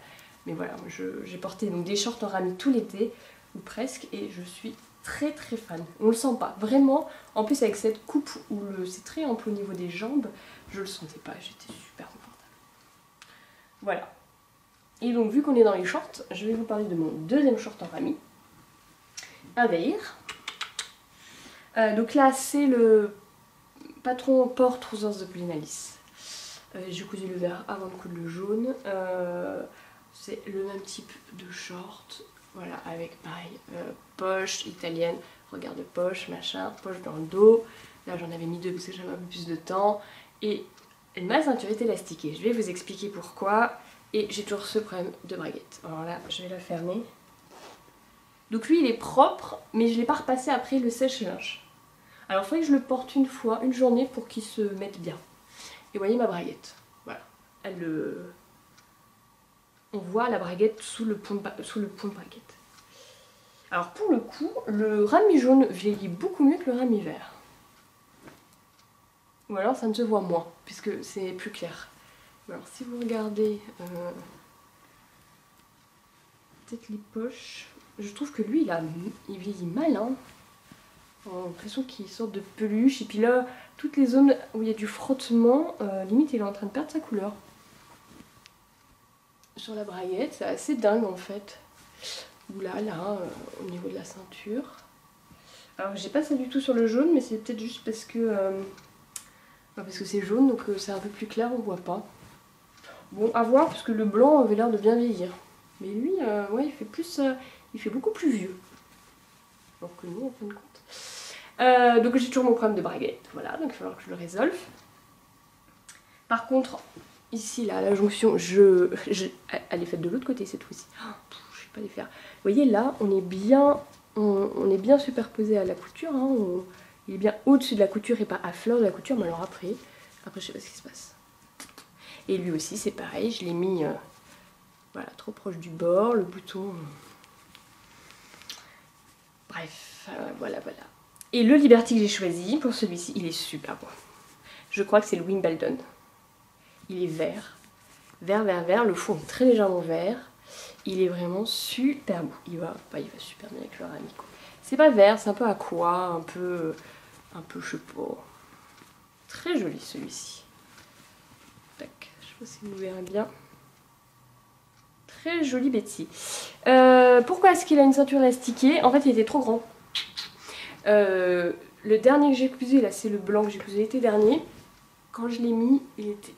Mais voilà, j'ai porté donc des shorts en rami tout l'été, ou presque, et je suis très très fan. On le sent pas, vraiment. En plus avec cette coupe où c'est très ample au niveau des jambes, je le sentais pas, j'étais super confortable. Voilà. Et donc vu qu'on est dans les shorts, je vais vous parler de mon deuxième short en rami. Un Veir. Donc là c'est le Patron Port Trousers de Pauline Alice. J'ai cousu le vert avant de coudre le jaune. C'est le même type de short. Voilà, avec pareil, poche italienne, regard de poche, machin, poche dans le dos. Là j'en avais mis 2 parce que j'avais un peu plus de temps. Et ma ceinture est élastiquée. Je vais vous expliquer pourquoi. Et j'ai toujours ce problème de braguette. Alors là, je vais la fermer. Donc lui, il est propre, mais je ne l'ai pas repassé après le sèche-linge. Alors il faudrait que je le porte une fois, une journée, pour qu'il se mette bien. Et vous voyez ma braguette. Voilà. On voit la braguette sous le pont de braguette. Alors pour le coup, le rami jaune vieillit beaucoup mieux que le rami vert. Ou alors ça ne se voit moins, puisque c'est plus clair. Alors si vous regardez peut-être les poches, je trouve que lui il vieillit mal, hein. On a l'impression qu'il sort de peluche, et puis là toutes les zones où il y a du frottement, limite il est en train de perdre sa couleur. Sur la braguette, c'est assez dingue en fait. Ou là, au niveau de la ceinture. Alors j'ai pas ça du tout sur le jaune, mais c'est peut-être juste parce que c'est jaune, donc c'est un peu plus clair, on voit pas. Bon, à voir, parce que le blanc avait l'air de bien vieillir. Mais lui, ouais, il fait beaucoup plus vieux. Alors que nous, en fin de compte. Donc j'ai toujours mon problème de braguette, voilà, donc il va falloir que je le résolve. Par contre, ici, là, la jonction, elle est faite de l'autre côté cette fois-ci. Oh, je sais pas les faire. Vous voyez, là, on est bien superposé à la couture, hein, il est bien au-dessus de la couture et pas à fleur de la couture, mais alors après, je sais pas ce qui se passe. Et lui aussi c'est pareil, je l'ai mis voilà, trop proche du bord, le bouton. Bref, voilà. Et le Liberty que j'ai choisi pour celui-ci, il est super beau. Je crois que c'est le Wimbledon. Il est vert, le fond est très légèrement vert. Il est vraiment super beau. Il va super bien avec le rami. C'est pas vert, c'est un peu aqua, un peu je sais pas. Très joli celui-ci. Tac. Je sais pas si vous verrez bien. Très joli Betsy. Pourquoi est-ce qu'il a une ceinture élastiquée? En fait, il était trop grand. Le dernier que j'ai cousu, là, c'est le blanc que j'ai cousu l'été dernier. Quand je l'ai mis,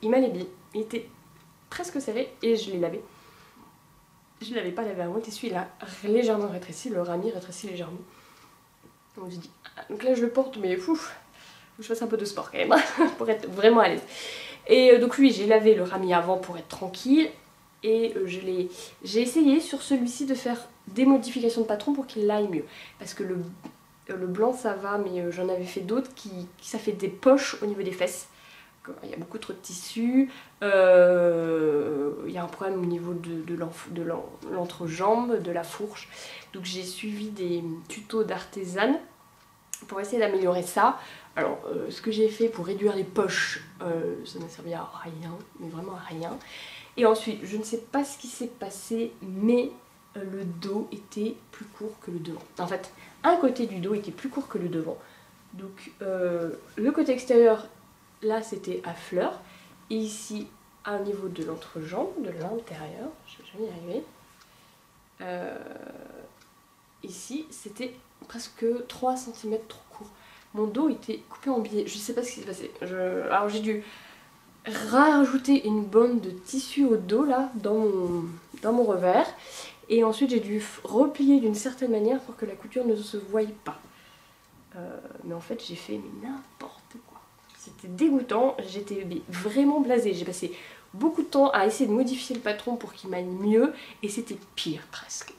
il m'allait bien. Il était presque serré et je l'ai lavé. Je ne l'avais pas lavé avant, et celui-là il a légèrement rétréci, le rami rétrécit légèrement. Donc j'ai dit, donc là je le porte, mais faut que je fasse un peu de sport quand même, pour être vraiment à l'aise. Et donc lui, j'ai lavé le rami avant pour être tranquille. Et j'ai essayé sur celui-ci de faire des modifications de patron pour qu'il aille mieux. Parce que le blanc ça va, mais j'en avais fait d'autres qui ça fait des poches au niveau des fesses. Il y a beaucoup trop de tissu, il y a un problème au niveau de l'entrejambe, de la fourche. Donc j'ai suivi des tutos d'artisane pour essayer d'améliorer ça. Alors ce que j'ai fait pour réduire les poches, ça n'a servi à rien, mais vraiment à rien. Et ensuite, je ne sais pas ce qui s'est passé, mais le dos était plus court que le devant. En fait, un côté du dos était plus court que le devant. Donc le côté extérieur, là c'était à fleur. Et ici, au niveau de l'entrejambe, de l'intérieur, je vais jamais y arriver. Ici, c'était presque 3 cm trop court. Mon dos était coupé en billets. Je ne sais pas ce qui s'est passé. Alors j'ai dû rajouté une bande de tissu au dos là dans mon revers. Et ensuite j'ai dû replier d'une certaine manière pour que la couture ne se voie pas. Mais en fait j'ai fait n'importe quoi. C'était dégoûtant, j'étais vraiment blasée. J'ai passé beaucoup de temps à essayer de modifier le patron pour qu'il m'aille mieux et c'était pire presque.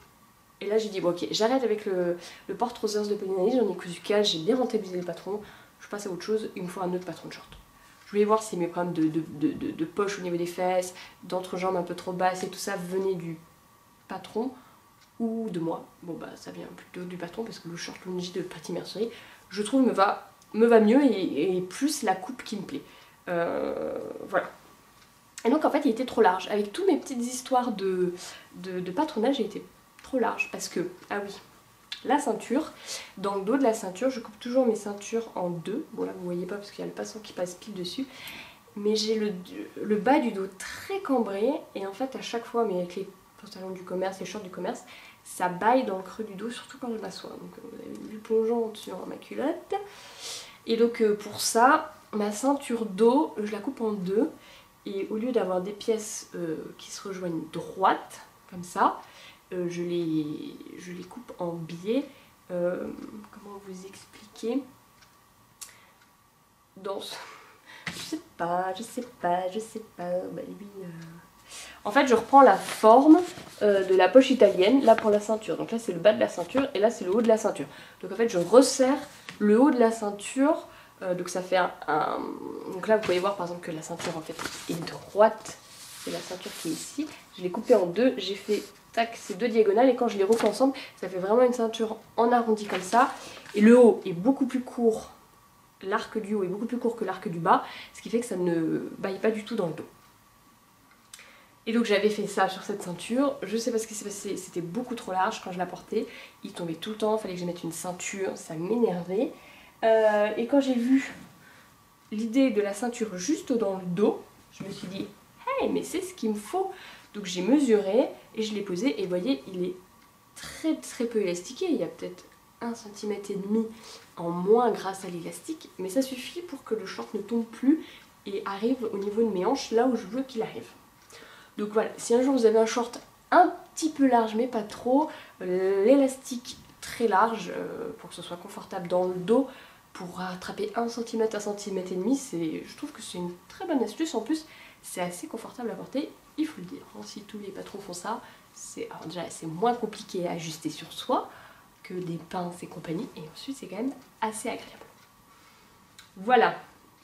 Et là j'ai dit bon ok, j'arrête avec le porte-trousers de Polinaise, j'en ai cousu 4, j'ai bien rentabilisé le patron, je passe à autre chose, il me faut un autre patron de short. Je voulais voir si mes problèmes de poche au niveau des fesses, d'entrejambe un peu trop basse et tout ça venaient du patron ou de moi. Bon bah ça vient plutôt du patron parce que le short Lungi de Pretty Mercerie, je trouve me va mieux et plus la coupe qui me plaît. Voilà. Et donc en fait il était trop large. Avec toutes mes petites histoires de patronage, il était trop large parce que, ah oui, la ceinture, dans le dos de la ceinture, je coupe toujours mes ceintures en deux. Bon là vous voyez pas parce qu'il y a le passant qui passe pile dessus. Mais j'ai le bas du dos très cambré et en fait à chaque fois, mais avec les pantalons du commerce, les shorts du commerce, ça baille dans le creux du dos, surtout quand je m'assois. Donc vous avez vu plongeant sur ma culotte. Et donc pour ça, ma ceinture dos, je la coupe en deux. Et au lieu d'avoir des pièces qui se rejoignent droites, comme ça, je les coupe en biais. Comment vous expliquer? Dans ce... je sais pas. Bah, lui, en fait, je reprends la forme de la poche italienne, là pour la ceinture. Donc là, c'est le bas de la ceinture et là, c'est le haut de la ceinture. Donc en fait, je resserre le haut de la ceinture. Donc ça fait un... Donc là, vous pouvez voir par exemple que la ceinture en fait est droite. C'est la ceinture qui est ici. Je l'ai coupée en deux. J'ai fait tac, ces deux diagonales et quand je les recoupe ensemble, ça fait vraiment une ceinture en arrondi comme ça. Et le haut est beaucoup plus court. L'arc du haut est beaucoup plus court que l'arc du bas, ce qui fait que ça ne baille pas du tout dans le dos. Et donc j'avais fait ça sur cette ceinture, je sais pas ce qui s'est passé, c'était beaucoup trop large quand je la portais, il tombait tout le temps, il fallait que je mette une ceinture, ça m'énervait. Et quand j'ai vu l'idée de la ceinture juste dans le dos, je me suis dit, hey mais c'est ce qu'il me faut. Donc j'ai mesuré et je l'ai posé et vous voyez il est très peu élastiqué, il y a peut-être 1,5 cm en moins grâce à l'élastique, mais ça suffit pour que le short ne tombe plus et arrive au niveau de mes hanches là où je veux qu'il arrive. Donc voilà, si un jour vous avez un short un petit peu large mais pas trop, l'élastique très large pour que ce soit confortable dans le dos, pour rattraper 1 cm, 1,5 cm, je trouve que c'est une très bonne astuce. En plus, c'est assez confortable à porter, il faut le dire. Si tous les patrons font ça, c'est moins compliqué à ajuster sur soi que des pinces et compagnie, et ensuite c'est quand même assez agréable. Voilà,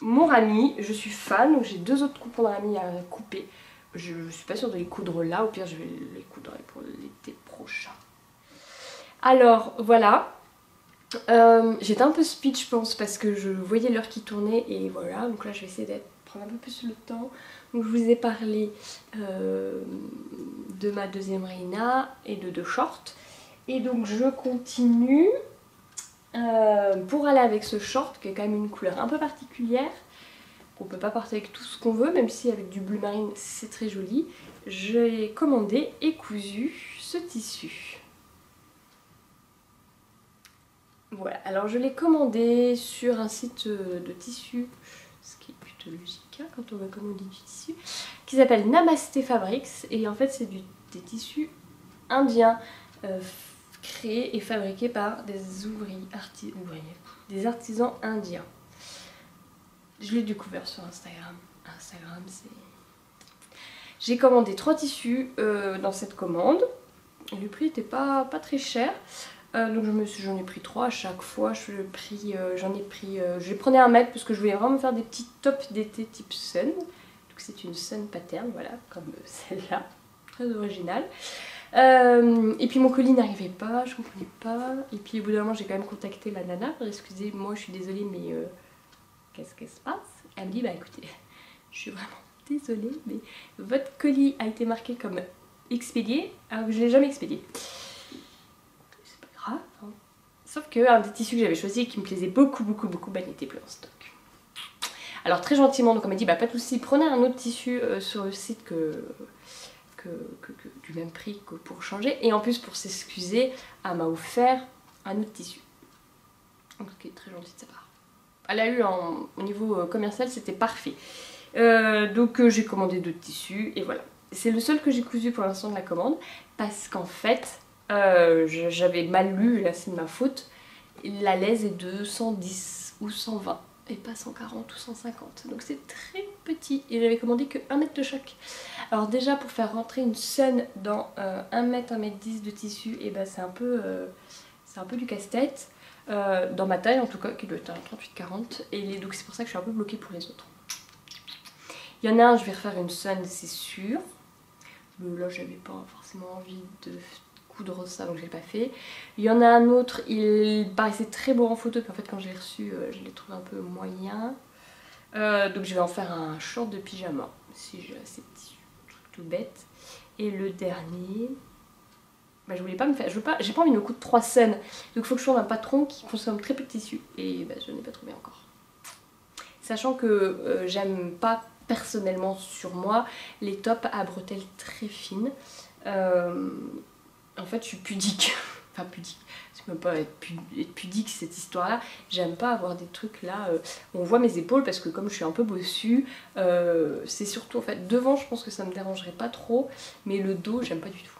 mon rami, je suis fan, donc j'ai 2 autres coupons de rami à couper. Je suis pas sûre de les coudre là, au pire je vais les coudre pour l'été prochain. Alors voilà, j'étais un peu speed je pense parce que je voyais l'heure qui tournait et voilà, donc là je vais essayer de prendre un peu plus le temps. Donc je vous ai parlé de ma deuxième Reina et de 2 shorts. Et donc je continue pour aller avec ce short qui est quand même une couleur un peu particulière, qu'on peut pas porter avec tout ce qu'on veut, même si avec du bleu marine c'est très joli. J'ai commandé et cousu ce tissu. Voilà, alors je l'ai commandé sur un site de tissu, ce qui est plutôt logique hein, quand on va commander du tissu, qui s'appelle Namasté Fabrics, et en fait c'est des tissus indiens créés et fabriqués par des des artisans indiens. Je l'ai découvert sur Instagram. Instagram, c'est... J'ai commandé 3 tissus dans cette commande. Le prix était pas très cher. Donc j'en ai pris 3 à chaque fois. Je prenais 1 mètre parce que je voulais vraiment faire des petits tops d'été type sun. Donc c'est une sun pattern, voilà, comme celle-là. Très originale. Et puis mon colis n'arrivait pas, je comprenais pas. Et puis au bout d'un moment j'ai quand même contacté la nana. Excusez-moi, je suis désolée mais qu'est-ce qui se passe? Elle me dit bah écoutez, je suis vraiment désolée mais votre colis a été marqué comme expédié alors que je ne l'ai jamais expédié. C'est pas grave hein. Sauf que un des tissus que j'avais choisi et qui me plaisait beaucoup bah, il n'était plus en stock. Alors très gentiment donc on m'a dit bah pas de soucis, prenez un autre tissu sur le site du même prix que pour changer, et en plus pour s'excuser elle m'a offert un autre tissu, donc ce qui est très gentil de sa part. Elle a eu au niveau commercial c'était parfait, Donc j'ai commandé d'autres tissus et voilà. C'est le seul que j'ai cousu pour l'instant de la commande parce qu'en fait j'avais mal lu, là c'est de ma faute, la laise est de 110 ou 120 et pas 140 ou 150, donc c'est très petit et j'avais commandé que 1 mètre de chaque. Alors déjà pour faire rentrer une sun dans 1 mètre, 1 mètre 10 de tissu, et ben c'est un peu du casse-tête, dans ma taille en tout cas qui doit être un 38-40, et donc c'est pour ça que je suis un peu bloquée pour les autres. Il y en a un, je vais refaire une sun c'est sûr, mais là j'avais pas forcément envie de coudre ça donc je l'ai pas fait. Il y en a un autre, il paraissait très beau en photo puis en fait quand j'ai reçu je l'ai trouvé un peu moyen. Donc je vais en faire un short de pyjama si j'ai assez de tissu, un truc tout bête. Et le dernier, bah, je voulais pas me faire, j'ai pas envie de me coudre 3 scènes, donc il faut que je trouve un patron qui consomme très peu de tissu et bah, je n'ai pas trouvé encore. Sachant que j'aime pas personnellement sur moi les tops à bretelles très fines. En fait je suis pudique, enfin pudique, c'est même pas être pudique cette histoire là, j'aime pas avoir des trucs là, on voit mes épaules parce que comme je suis un peu bossue, c'est surtout en fait devant je pense que ça me dérangerait pas trop, mais le dos j'aime pas du tout,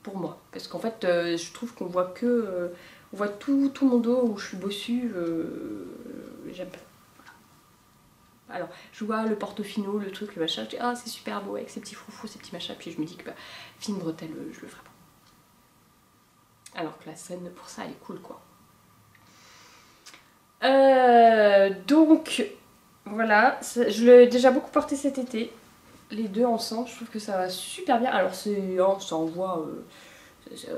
pour moi, parce qu'en fait je trouve qu'on voit que, on voit tout mon dos où je suis bossue, j'aime pas. Alors, je vois le portofino, le truc, le machin, je dis ah c'est super beau avec ces petits froufrous, ces petits machins, puis je me dis que bah, fine bretelle, je le ferai pas. Alors que la scène pour ça elle est cool quoi. Donc voilà, je l'ai déjà beaucoup porté cet été, les deux ensemble, je trouve que ça va super bien. Alors c'est, ça envoie,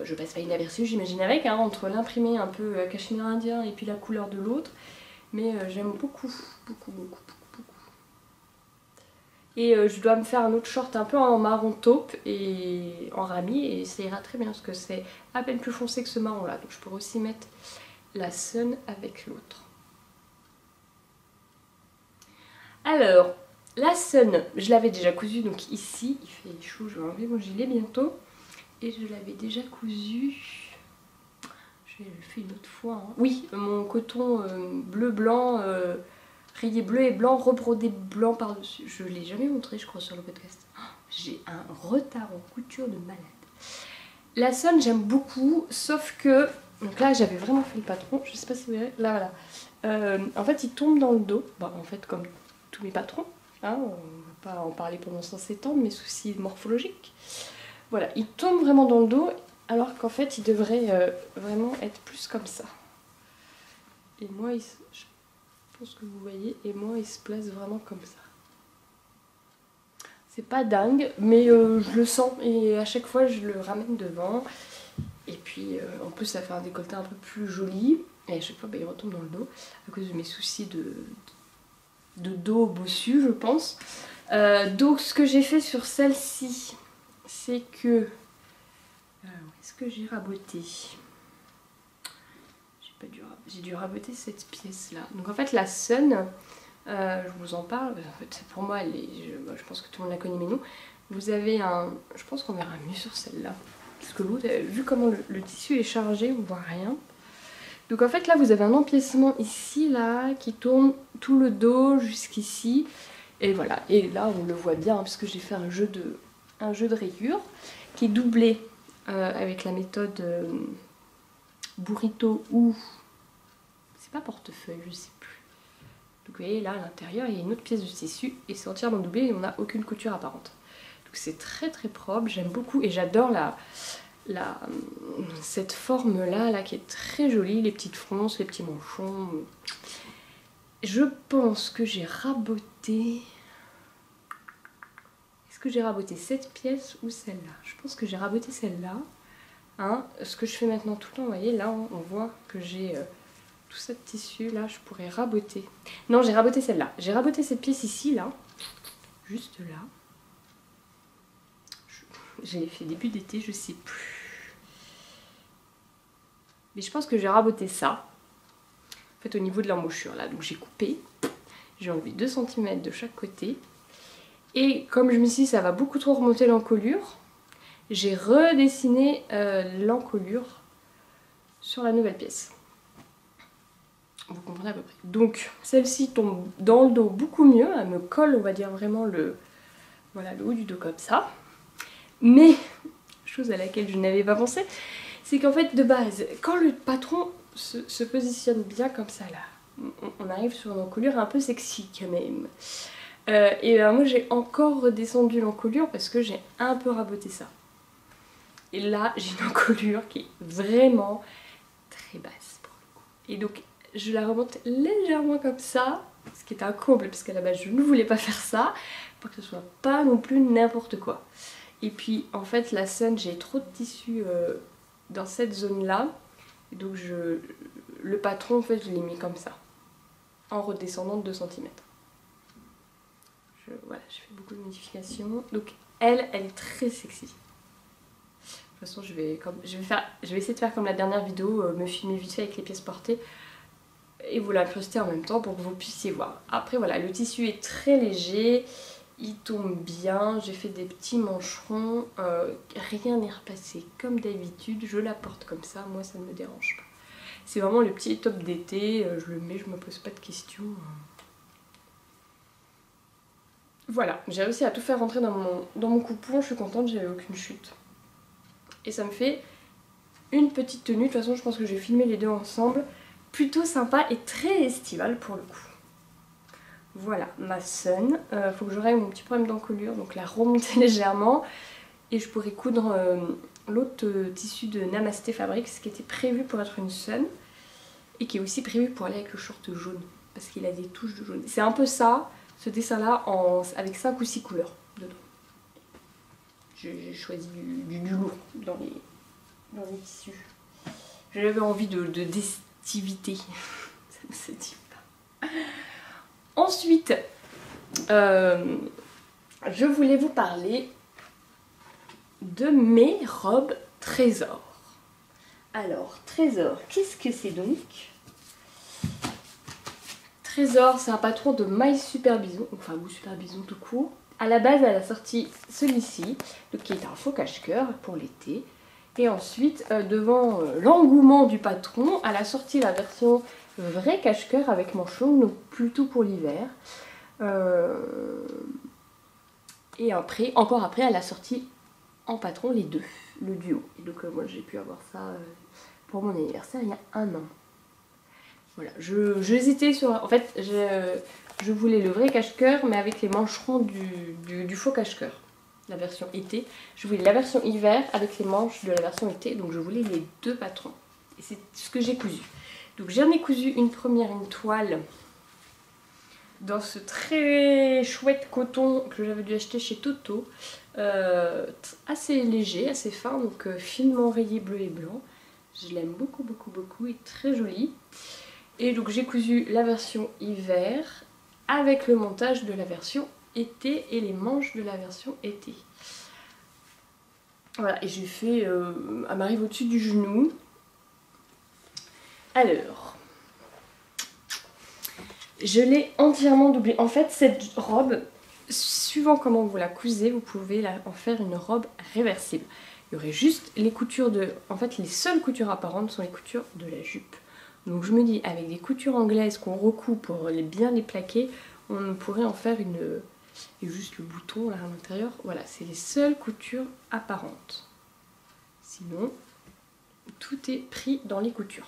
je passe pas inaperçu j'imagine avec, hein, entre l'imprimé un peu cachemire indien et puis la couleur de l'autre, mais j'aime beaucoup. Et je dois me faire un autre short un peu en marron taupe et en rami et ça ira très bien parce que c'est à peine plus foncé que ce marron là. Donc je pourrais aussi mettre la sun avec l'autre. Alors, la sun, je l'avais déjà cousue donc ici, il fait chaud, je vais enlever mon gilet bientôt. Et je l'avais déjà cousue, je l'ai fait une autre fois. Hein. Oui, mon coton bleu-blanc. Rayé bleu et blanc, rebrodé blanc par-dessus. Je ne l'ai jamais montré, je crois, sur le podcast. Oh, j'ai un retard en couture de malade. La sun, j'aime beaucoup, sauf que... Donc là, j'avais vraiment fait le patron. Je sais pas si vous verrez. Là, voilà. En fait, il tombe dans le dos. Bon, en fait, comme tous mes patrons. Hein, on va pas en parler pendant 107 ans de mes soucis morphologiques. Voilà, il tombe vraiment dans le dos, alors qu'en fait, il devrait vraiment être plus comme ça. Et moi, je pense que vous voyez, et moi il se place vraiment comme ça. C'est pas dingue, mais je le sens et à chaque fois je le ramène devant. Et puis en plus ça fait un décolleté un peu plus joli. Et à chaque fois bah, il retombe dans le dos à cause de mes soucis de dos bossu je pense. Donc ce que j'ai fait sur celle-ci, c'est que... est-ce que j'ai raboté ? J'ai dû raboter cette pièce là. Donc en fait la sun, je vous en parle, en fait pour moi elle est, je pense que tout le monde la connaît mais nous. Vous avez un, je pense qu'on verra mieux sur celle-là. Parce que l'autre, vu comment le tissu est chargé, on voit rien. Donc en fait là vous avez un empiècement ici là qui tourne tout le dos jusqu'ici. Et voilà, et là on le voit bien hein, parce que j'ai fait un jeu de rayures qui est doublé avec la méthode burrito ou... c'est pas portefeuille, je sais plus. Donc vous voyez là à l'intérieur il y a une autre pièce de tissu et c'est entièrement doublé et on n'a aucune couture apparente. Donc c'est très très propre, j'aime beaucoup et j'adore cette forme là qui est très jolie, les petites fronces, les petits manchons. Je pense que j'ai raboté... Est-ce que j'ai raboté cette pièce ou celle-là? Je pense que j'ai raboté celle-là. Hein, ce que je fais maintenant tout le temps, vous voyez, là on voit que j'ai tout ce tissu, là je pourrais raboter. Non, j'ai raboté celle-là. J'ai raboté cette pièce ici, là, juste là. J'ai fait début d'été, je sais plus. Mais je pense que j'ai raboté ça, en fait au niveau de l'embouchure, là. Donc j'ai coupé, j'ai enlevé 2 cm de chaque côté. Et comme je me suis dit ça va beaucoup trop remonter l'encolure, j'ai redessiné l'encolure sur la nouvelle pièce. Vous comprenez à peu près. Donc celle-ci tombe dans le dos beaucoup mieux, elle me colle on va dire vraiment voilà, le haut du dos comme ça. Mais, chose à laquelle je n'avais pas pensé, c'est qu'en fait de base, quand le patron se positionne bien comme ça là, on arrive sur une encolure un peu sexy quand même. Et ben moi j'ai encore redescendu l'encolure parce que j'ai un peu raboté ça. Et là j'ai une encolure qui est vraiment très basse pour le coup. Et donc je la remonte légèrement comme ça, ce qui est un comble parce qu'à la base je ne voulais pas faire ça, pour que ce soit pas non plus n'importe quoi. Et puis en fait la scène, j'ai trop de tissu dans cette zone là, et donc le patron en fait je l'ai mis comme ça, en redescendant de 2 cm. Voilà, je fais beaucoup de modifications. Donc elle est très sexy. De toute façon je vais essayer de faire comme la dernière vidéo, me filmer vite fait avec les pièces portées et vous l'incruster en même temps pour que vous puissiez voir. Après voilà, le tissu est très léger, il tombe bien, j'ai fait des petits mancherons, rien n'est repassé comme d'habitude, je la porte comme ça, moi ça ne me dérange pas. C'est vraiment le petit top d'été, je le mets, je me pose pas de questions. Voilà, j'ai réussi à tout faire rentrer dans mon coupon, je suis contente, j'avais aucune chute. Et ça me fait une petite tenue, de toute façon je pense que je vais filmer les deux ensemble, plutôt sympa et très estivale pour le coup. Voilà, ma sun, faut que je règle mon petit problème d'encolure, donc la remonter légèrement, et je pourrais coudre l'autre tissu de Namasté Fabrics qui était prévu pour être une sun, et qui est aussi prévu pour aller avec le short jaune, parce qu'il a des touches de jaune. C'est un peu ça, ce dessin là, avec 5 ou 6 couleurs dedans. J'ai choisi du lourd dans les tissus. J'avais envie d'estivité. Ça ne se dit pas. Ensuite, je voulais vous parler de mes robes trésors. Alors, trésor, qu'est-ce que c'est donc? Trésor, c'est un patron de My Super Bison, enfin ou Super Bison tout court. À la base, elle a sorti celui-ci, qui est un faux cache-cœur pour l'été. Et ensuite, devant l'engouement du patron, elle a sorti la version vrai cache-cœur avec manchon, donc plutôt pour l'hiver. Et après, encore après, elle a sorti en patron les deux, le duo. Et donc moi j'ai pu avoir ça pour mon anniversaire il y a 1 an. Voilà, j'hésitais sur... En fait, je voulais le vrai cache-cœur, mais avec les mancherons du faux cache-cœur. La version été. Je voulais la version hiver avec les manches de la version été, donc je voulais les deux patrons. Et c'est ce que j'ai cousu. Donc j'en ai cousu une première, une toile, dans ce très chouette coton que j'avais dû acheter chez Toto. Assez léger, assez fin, donc finement rayé bleu et blanc. Je l'aime beaucoup, beaucoup, beaucoup et très jolie. Et donc j'ai cousu la version hiver avec le montage de la version été et les manches de la version été. Voilà, et j'ai fait, elle m'arrive au-dessus du genou. Alors, je l'ai entièrement doublée. En fait, cette robe, suivant comment vous la cousez, vous pouvez en faire une robe réversible. Il y aurait juste les coutures de... En fait, les seules coutures apparentes sont les coutures de la jupe. Donc je me dis, avec des coutures anglaises qu'on recoue pour bien les plaquer, on pourrait en faire une... Et juste le bouton là à l'intérieur. Voilà, c'est les seules coutures apparentes. Sinon, tout est pris dans les coutures.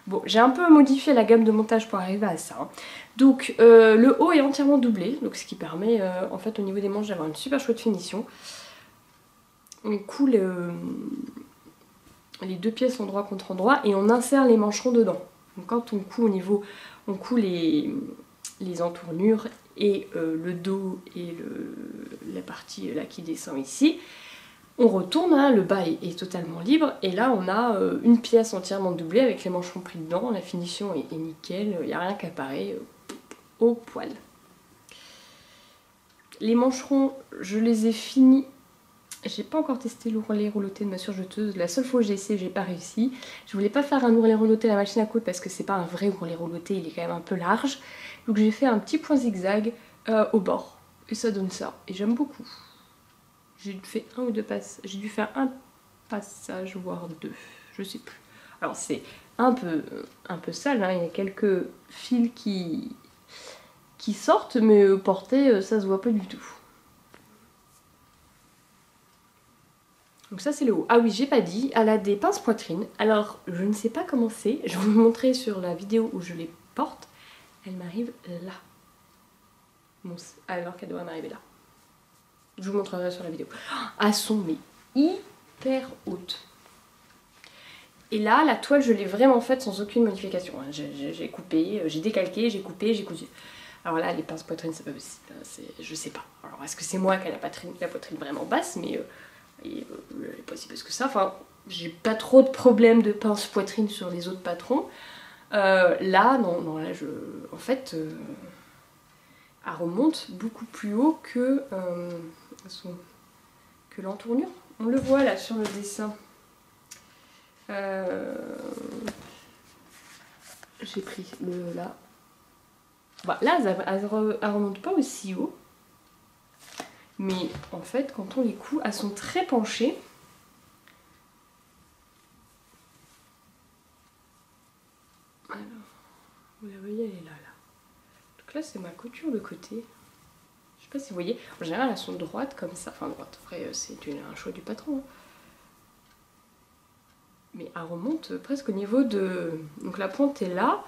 Bon, j'ai un peu modifié la gamme de montage pour arriver à ça. Donc le haut est entièrement doublé, donc ce qui permet en fait au niveau des manches d'avoir une super chouette finition. On coule les deux pièces endroit contre endroit et on insère les mancherons dedans. Donc quand on coud on coud les entournures et le dos et la partie là qui descend ici. On retourne, hein, le bas est totalement libre et là on a une pièce entièrement doublée avec les mancherons pris dedans, la finition est nickel, il n'y a rien qui apparaît au poil. Les mancherons, je les ai finis, j'ai pas encore testé l'ourlet rouloté de ma surjeteuse, la seule fois que j'ai essayé j'ai pas réussi. Je voulais pas faire un ourlet rouloté à la machine à coudre parce que c'est pas un vrai ourlet rouloté, il est quand même un peu large. Donc j'ai fait un petit point zigzag au bord et ça donne ça et j'aime beaucoup. J'ai fait un ou deux passes, j'ai dû faire un passage voire deux, je sais plus. Alors c'est un peu sale, hein. Il y a quelques fils qui sortent, mais portés, ça se voit pas du tout. Donc ça c'est le haut. Ah oui, j'ai pas dit, elle a des pinces poitrine. Alors je ne sais pas comment c'est, je vais vous montrer sur la vidéo où je les porte. Elle m'arrive là. Bon, alors qu'elle devrait m'arriver là. Je vous montrerai sur la vidéo. Elles sont mais hyper hautes. Et là, la toile, je l'ai vraiment faite sans aucune modification. J'ai coupé, j'ai décalqué, j'ai coupé, j'ai cousu. Alors là, les pinces poitrine, c'est pas possible. Je sais pas. Alors, est-ce que c'est moi qui ai la poitrine vraiment basse, mais il est pas si basse que ça. Enfin, j'ai pas trop de problèmes de pince poitrine sur les autres patrons. Là, non, là, en fait, elle remonte beaucoup plus haut que l'entournure. On le voit là sur le dessin. J'ai pris le là. Bah, là, elle remonte pas aussi haut. Mais en fait, quand on les coud, elles sont très penchées. Alors, vous la voyez, elle est là. Donc là, c'est ma couture de côté. Je sais pas si vous voyez. En général, elles sont droites comme ça. Enfin, droite. Après, c'est un choix du patron. Mais elle remonte presque au niveau de... Donc la pointe est là,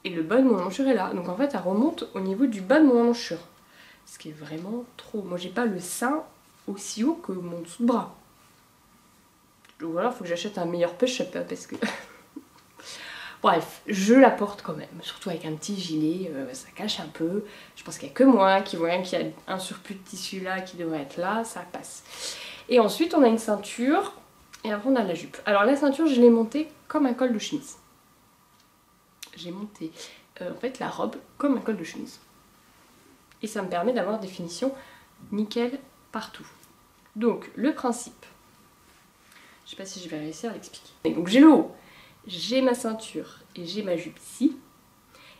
et le bas de mon emmanchure est là. Donc en fait, elle remonte au niveau du bas de mon emmanchure. Ce qui est vraiment trop. Moi, j'ai pas le sein aussi haut que mon dessous de bras. Donc voilà, il faut que j'achète un meilleur push-up, parce que... Bref, je la porte quand même. Surtout avec un petit gilet, ça cache un peu. Je pense qu'il n'y a que moi qui voit qu'il y a un surplus de tissu là qui devrait être là, ça passe. Et ensuite, on a une ceinture. Et après on a la jupe. Alors la ceinture, je l'ai montée comme un col de chemise. J'ai monté en fait la robe comme un col de chemise. Et ça me permet d'avoir des finitions nickel partout. Donc le principe, je sais pas si je vais réussir à l'expliquer. Donc j'ai le haut, j'ai ma ceinture et j'ai ma jupe ici.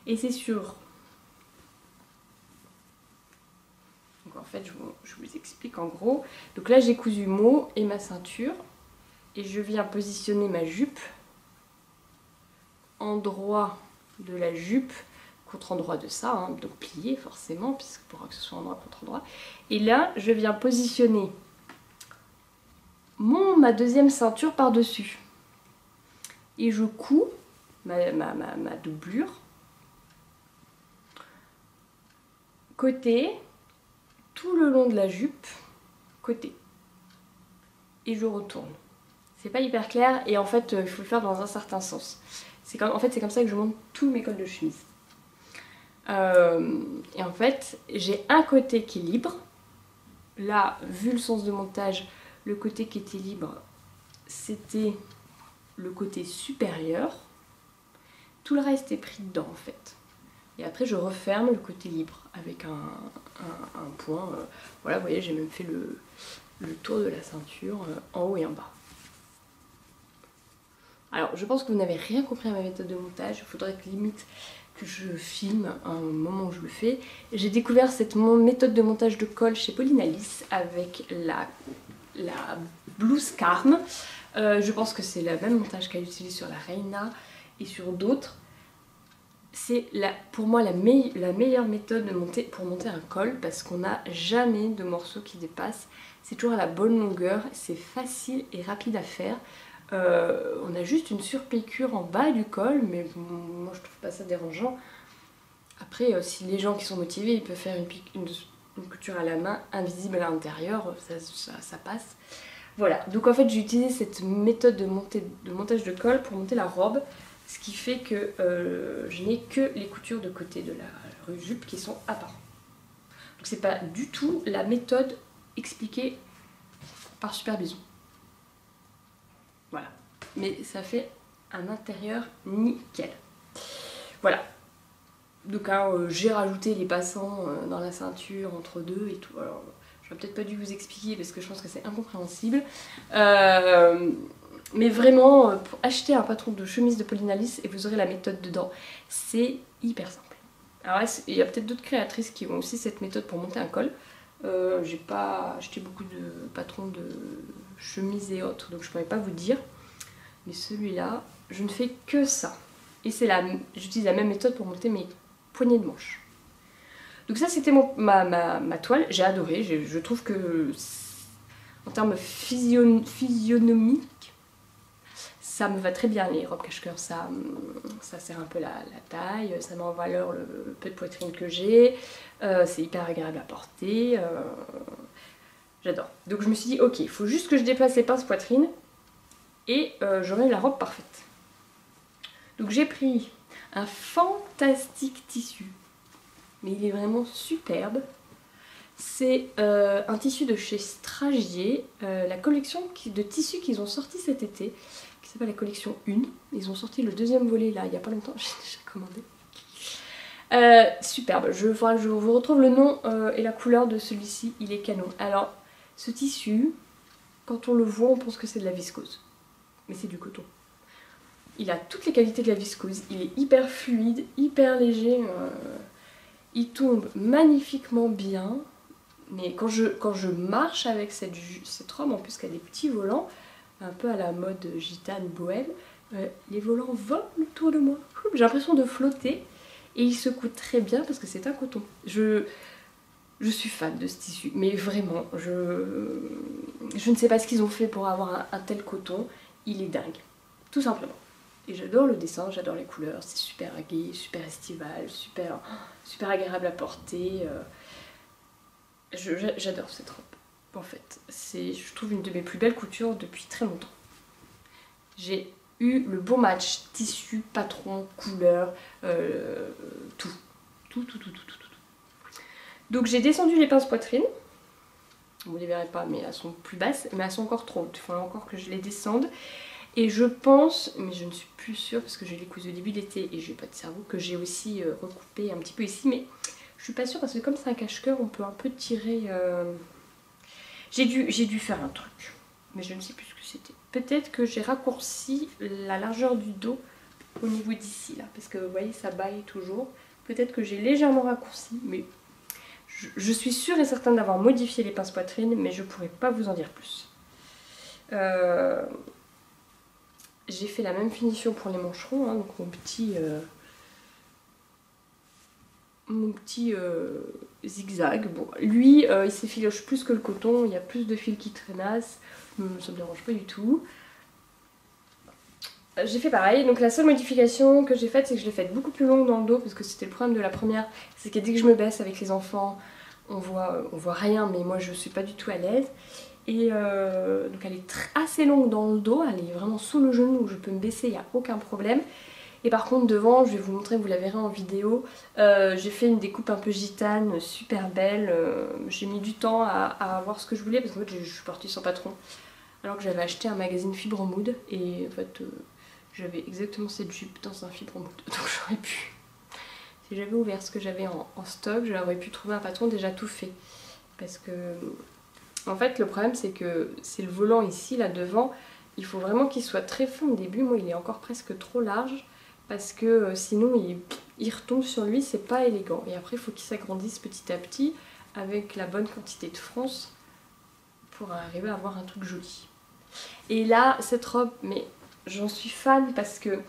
Et c'est sur... Donc en fait je vous explique en gros. Donc là j'ai cousu mon haut et ma ceinture. Et je viens positionner ma jupe endroit de la jupe contre endroit de ça, hein, donc plié forcément, puisque pour que ce soit endroit contre endroit. Et là, je viens positionner ma deuxième ceinture par-dessus. Et je couds ma doublure côté, tout le long de la jupe, côté. Et je retourne. C'est pas hyper clair et en fait il faut le faire dans un certain sens. En fait c'est comme ça que je monte tous mes cols de chemise. Et en fait j'ai un côté qui est libre. Là, vu le sens de montage, le côté qui était libre, c'était le côté supérieur. Tout le reste est pris dedans en fait. Et après je referme le côté libre avec un point. Voilà, vous voyez, j'ai même fait le tour de la ceinture en haut et en bas. Alors, je pense que vous n'avez rien compris à ma méthode de montage. Il faudrait que limite que je filme un moment où je le fais. J'ai découvert cette méthode de montage de col chez Pauline Alice avec la blouse Carme. Je pense que c'est le même montage qu'elle utilise sur la Reina et sur d'autres. C'est pour moi la meilleure méthode pour monter un col parce qu'on n'a jamais de morceaux qui dépassent. C'est toujours à la bonne longueur, c'est facile et rapide à faire. On a juste une surpiqûre en bas du col, mais moi je trouve pas ça dérangeant. Après, si les gens qui sont motivés, ils peuvent faire une couture à la main invisible à l'intérieur, ça passe. Voilà, donc en fait j'ai utilisé cette méthode de montage de col pour monter la robe, ce qui fait que je n'ai que les coutures de côté de la jupe qui sont apparentes. Donc c'est pas du tout la méthode expliquée par Superbison. Voilà, mais ça fait un intérieur nickel. Voilà, donc j'ai rajouté les passants dans la ceinture entre deux et tout. Alors j'aurais peut-être pas dû vous expliquer parce que je pense que c'est incompréhensible. Mais vraiment, pour acheter un patron de chemise de Pauline Alice et vous aurez la méthode dedans, c'est hyper simple. Alors il y a peut-être d'autres créatrices qui ont aussi cette méthode pour monter un col. J'ai pas acheté beaucoup de patrons de chemises et autres, donc je pourrais pas vous dire. Mais celui-là, je ne fais que ça. Et j'utilise la même méthode pour monter mes poignées de manches. Donc ça c'était ma toile, j'ai adoré, je trouve que en termes physionomiques, ça me va très bien les robes cache-cœur, ça serre un peu la taille, ça met en valeur le peu de poitrine que j'ai, c'est hyper agréable à porter, j'adore. Donc je me suis dit ok, il faut juste que je déplace les pinces poitrine et j'aurai la robe parfaite. Donc j'ai pris un fantastique tissu, mais il est vraiment superbe. C'est un tissu de chez Stragier, la collection de tissus qu'ils ont sorti cet été, qui s'appelle la collection 1. Ils ont sorti le deuxième volet là, il n'y a pas longtemps, j'ai déjà commandé. Superbe, je vous retrouve le nom et la couleur de celui-ci, il est canon. Alors, ce tissu, quand on le voit, on pense que c'est de la viscose, mais c'est du coton. Il a toutes les qualités de la viscose, il est hyper fluide, hyper léger, il tombe magnifiquement bien. Mais quand je marche avec cette robe, en plus qu'elle a des petits volants, un peu à la mode gitane bohème, les volants volent autour de moi. J'ai l'impression de flotter et il secoue très bien parce que c'est un coton. Je suis fan de ce tissu, mais vraiment, je ne sais pas ce qu'ils ont fait pour avoir un tel coton, il est dingue, tout simplement. Et j'adore le dessin, j'adore les couleurs, c'est super gai, super estival, super agréable à porter. J'adore cette robe, en fait. C'est, je trouve, une de mes plus belles coutures depuis très longtemps. J'ai eu le bon match, tissu, patron, couleur, tout. Tout. Donc j'ai descendu les pinces poitrine. Vous ne les verrez pas, mais elles sont plus basses, mais elles sont encore trop hautes. Il faut encore que je les descende. Et je pense, mais je ne suis plus sûre parce que je les cousu au début de l'été et j'ai pas de cerveau, que j'ai aussi recoupé un petit peu ici, mais je suis pas sûre parce que comme c'est un cache-cœur, on peut un peu tirer. J'ai dû faire un truc, mais je ne sais plus ce que c'était. Peut-être que j'ai raccourci la largeur du dos au niveau d'ici là, parce que vous voyez ça baille toujours. Peut-être que j'ai légèrement raccourci, mais je suis sûre et certaine d'avoir modifié les pinces poitrine, mais je pourrais pas vous en dire plus. J'ai fait la même finition pour les mancherons, hein, donc mon petit zigzag. Bon, lui, il s'effiloche plus que le coton, il y a plus de fils qui traînassent, ça me dérange pas du tout. J'ai fait pareil, donc la seule modification que j'ai faite, c'est que je l'ai faite beaucoup plus longue dans le dos, parce que c'était le problème de la première, c'est que dès que je me baisse avec les enfants, on voit rien, mais moi je suis pas du tout à l'aise. Et donc elle est assez longue dans le dos, elle est vraiment sous le genou où je peux me baisser, il n'y a aucun problème. Et par contre devant, je vais vous montrer, vous la verrez en vidéo, j'ai fait une découpe un peu gitane, super belle. J'ai mis du temps à avoir ce que je voulais parce qu'en fait je suis partie sans patron. Alors que j'avais acheté un magazine Fibre Mood et en fait j'avais exactement cette jupe dans un Fibre Mood. Donc j'aurais pu, si j'avais ouvert ce que j'avais en stock, j'aurais pu trouver un patron déjà tout fait. Parce que en fait le problème c'est que c'est le volant ici là devant, il faut vraiment qu'il soit très fin au début. Moi il est encore presque trop large parce que sinon il retombe sur lui, c'est pas élégant. Et après il faut qu'il s'agrandisse petit à petit avec la bonne quantité de fronce pour arriver à avoir un truc joli. Et là cette robe, mais j'en suis fan parce que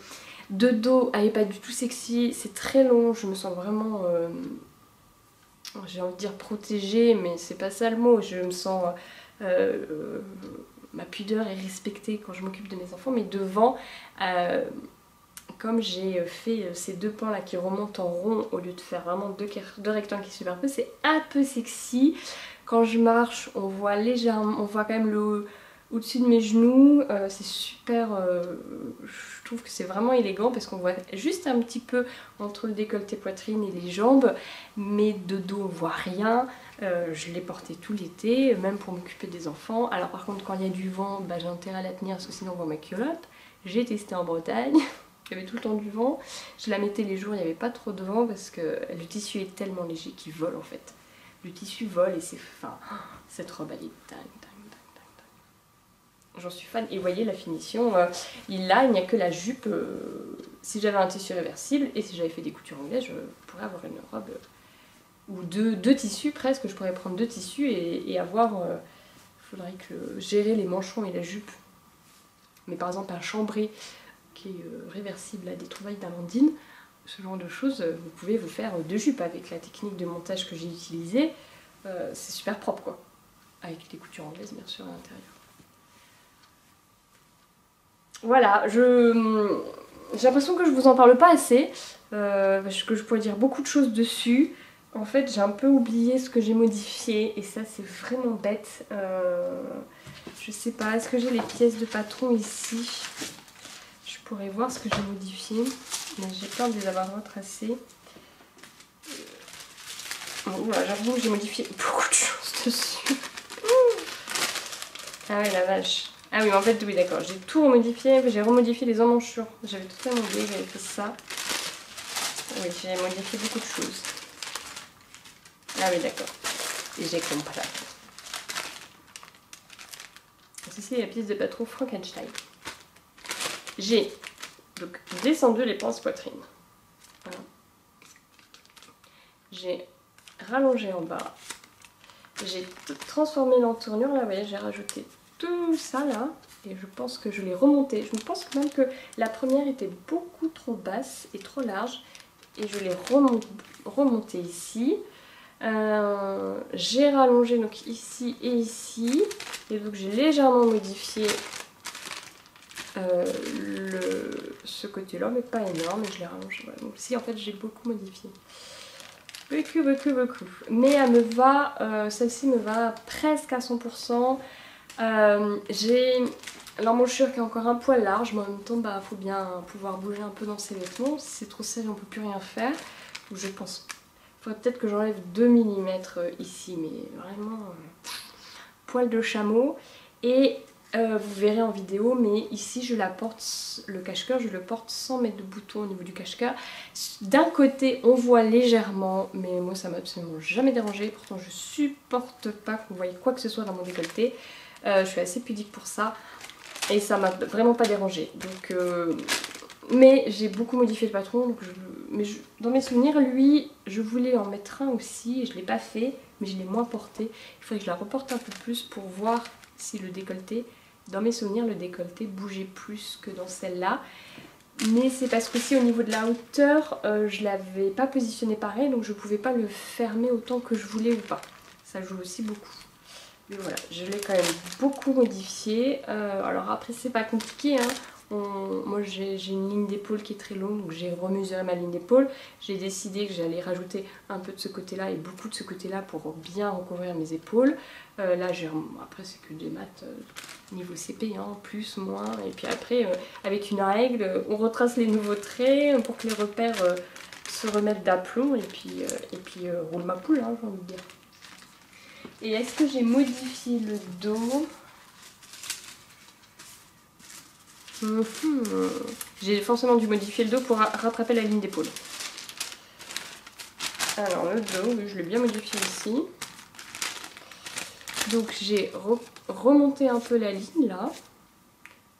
de dos elle est pas du tout sexy, c'est très long, je me sens vraiment... j'ai envie de dire protégée, mais c'est pas ça le mot. Je me sens... ma pudeur est respectée quand je m'occupe de mes enfants. Mais devant, comme j'ai fait ces deux pans là qui remontent en rond au lieu de faire vraiment deux rectangles qui se superposent, c'est un peu sexy. Quand je marche, on voit légèrement, on voit quand même le au-dessus de mes genoux. C'est super... je trouve que c'est vraiment élégant parce qu'on voit juste un petit peu entre le décolleté poitrine et les jambes, mais de dos on voit rien. Je l'ai porté tout l'été, même pour m'occuper des enfants. Alors par contre quand il y a du vent, bah, j'ai intérêt à la tenir parce que sinon on voit ma culotte. J'ai testé en Bretagne, il y avait tout le temps du vent. Je la mettais les jours où il n'y avait pas trop de vent parce que le tissu est tellement léger qu'il vole en fait. Le tissu vole et c'est fin. Cette robe elle est dingue. J'en suis fan. Et vous voyez la finition, là il n'y a que la jupe. Si j'avais un tissu réversible et si j'avais fait des coutures anglaises, je pourrais avoir une robe ou deux tissus presque. Je pourrais prendre deux tissus et avoir... il faudrait que gérer les manchons et la jupe. Mais par exemple un chambré qui est réversible à des trouvailles d'Amandine. Ce genre de choses, vous pouvez vous faire 2 jupes avec la technique de montage que j'ai utilisée. C'est super propre quoi. Avec les coutures anglaises bien sûr à l'intérieur. Voilà, j'ai l'impression que je vous en parle pas assez, parce que je pourrais dire beaucoup de choses dessus. En fait, j'ai un peu oublié ce que j'ai modifié et ça c'est vraiment bête. Je sais pas, est-ce que j'ai les pièces de patron ici? Je pourrais voir ce que j'ai modifié, mais j'ai peur de les avoir retracées. Bon, j'ai l'impression que j'ai modifié beaucoup de choses dessus. Ah ouais, la vache. Ah oui, mais en fait, oui, d'accord, j'ai tout remodifié. J'ai remodifié les emmanchures. J'avais totalement oublié que j'avais fait ça. Oui, j'ai modifié beaucoup de choses. Ah oui, d'accord. Et j'ai compris. Ceci est la pièce de patron Frankenstein. J'ai donc descendu les pinces poitrine. Voilà. J'ai rallongé en bas. J'ai transformé l'entournure. Là, vous voyez, j'ai rajouté tout ça là. Et je pense que je l'ai remonté. Je pense même que la première était beaucoup trop basse et trop large. Et je l'ai remonté ici. J'ai rallongé donc ici et ici. Et donc j'ai légèrement modifié ce côté-là, mais pas énorme. Et je l'ai rallongé. Voilà. Donc ici en fait j'ai beaucoup modifié. Beaucoup. Mais elle me va, celle-ci me va presque à 100%. J'ai l'emmanchure qui est encore un poil large, mais en même temps, bah, faut bien pouvoir bouger un peu dans ses vêtements. Si c'est trop serré, on peut plus rien faire. Je pense. Il faudrait peut-être que j'enlève 2 mm ici, mais vraiment poil de chameau. Et vous verrez en vidéo, mais ici je la porte, le cache-cœur, je le porte sans mettre de bouton au niveau du cache-cœur. D'un côté on voit légèrement, mais moi ça m'a absolument jamais dérangé. Pourtant je supporte pas que vous voyez quoi que ce soit dans mon décolleté. Je suis assez pudique pour ça. Et ça m'a vraiment pas dérangé. Donc, mais j'ai beaucoup modifié le patron. Donc dans mes souvenirs, lui, je voulais en mettre un aussi. Et je l'ai pas fait, mais je l'ai moins porté. Il faudrait que je la reporte un peu plus pour voir si le décolleté... Dans mes souvenirs, le décolleté bougeait plus que dans celle-là. Mais c'est parce qu'aussi au niveau de la hauteur, je l'avais pas positionné pareil. Donc je pouvais pas le fermer autant que je voulais ou pas. Ça joue aussi beaucoup. Mais voilà, je l'ai quand même beaucoup modifié. Alors après c'est pas compliqué, hein. Moi j'ai une ligne d'épaule qui est très longue, donc j'ai remesuré ma ligne d'épaule. J'ai décidé que j'allais rajouter un peu de ce côté-là et beaucoup de ce côté-là pour bien recouvrir mes épaules. Là après c'est que des maths niveau CP, hein, plus, moins. Et puis après avec une règle, on retrace les nouveaux traits pour que les repères se remettent d'aplomb. Et puis roule ma poule, hein, j'ai envie de dire. Et est-ce que j'ai modifié le dos? J'ai forcément dû modifier le dos pour rattraper la ligne d'épaule. Alors le dos, je l'ai bien modifié ici. Donc j'ai remonté un peu la ligne là.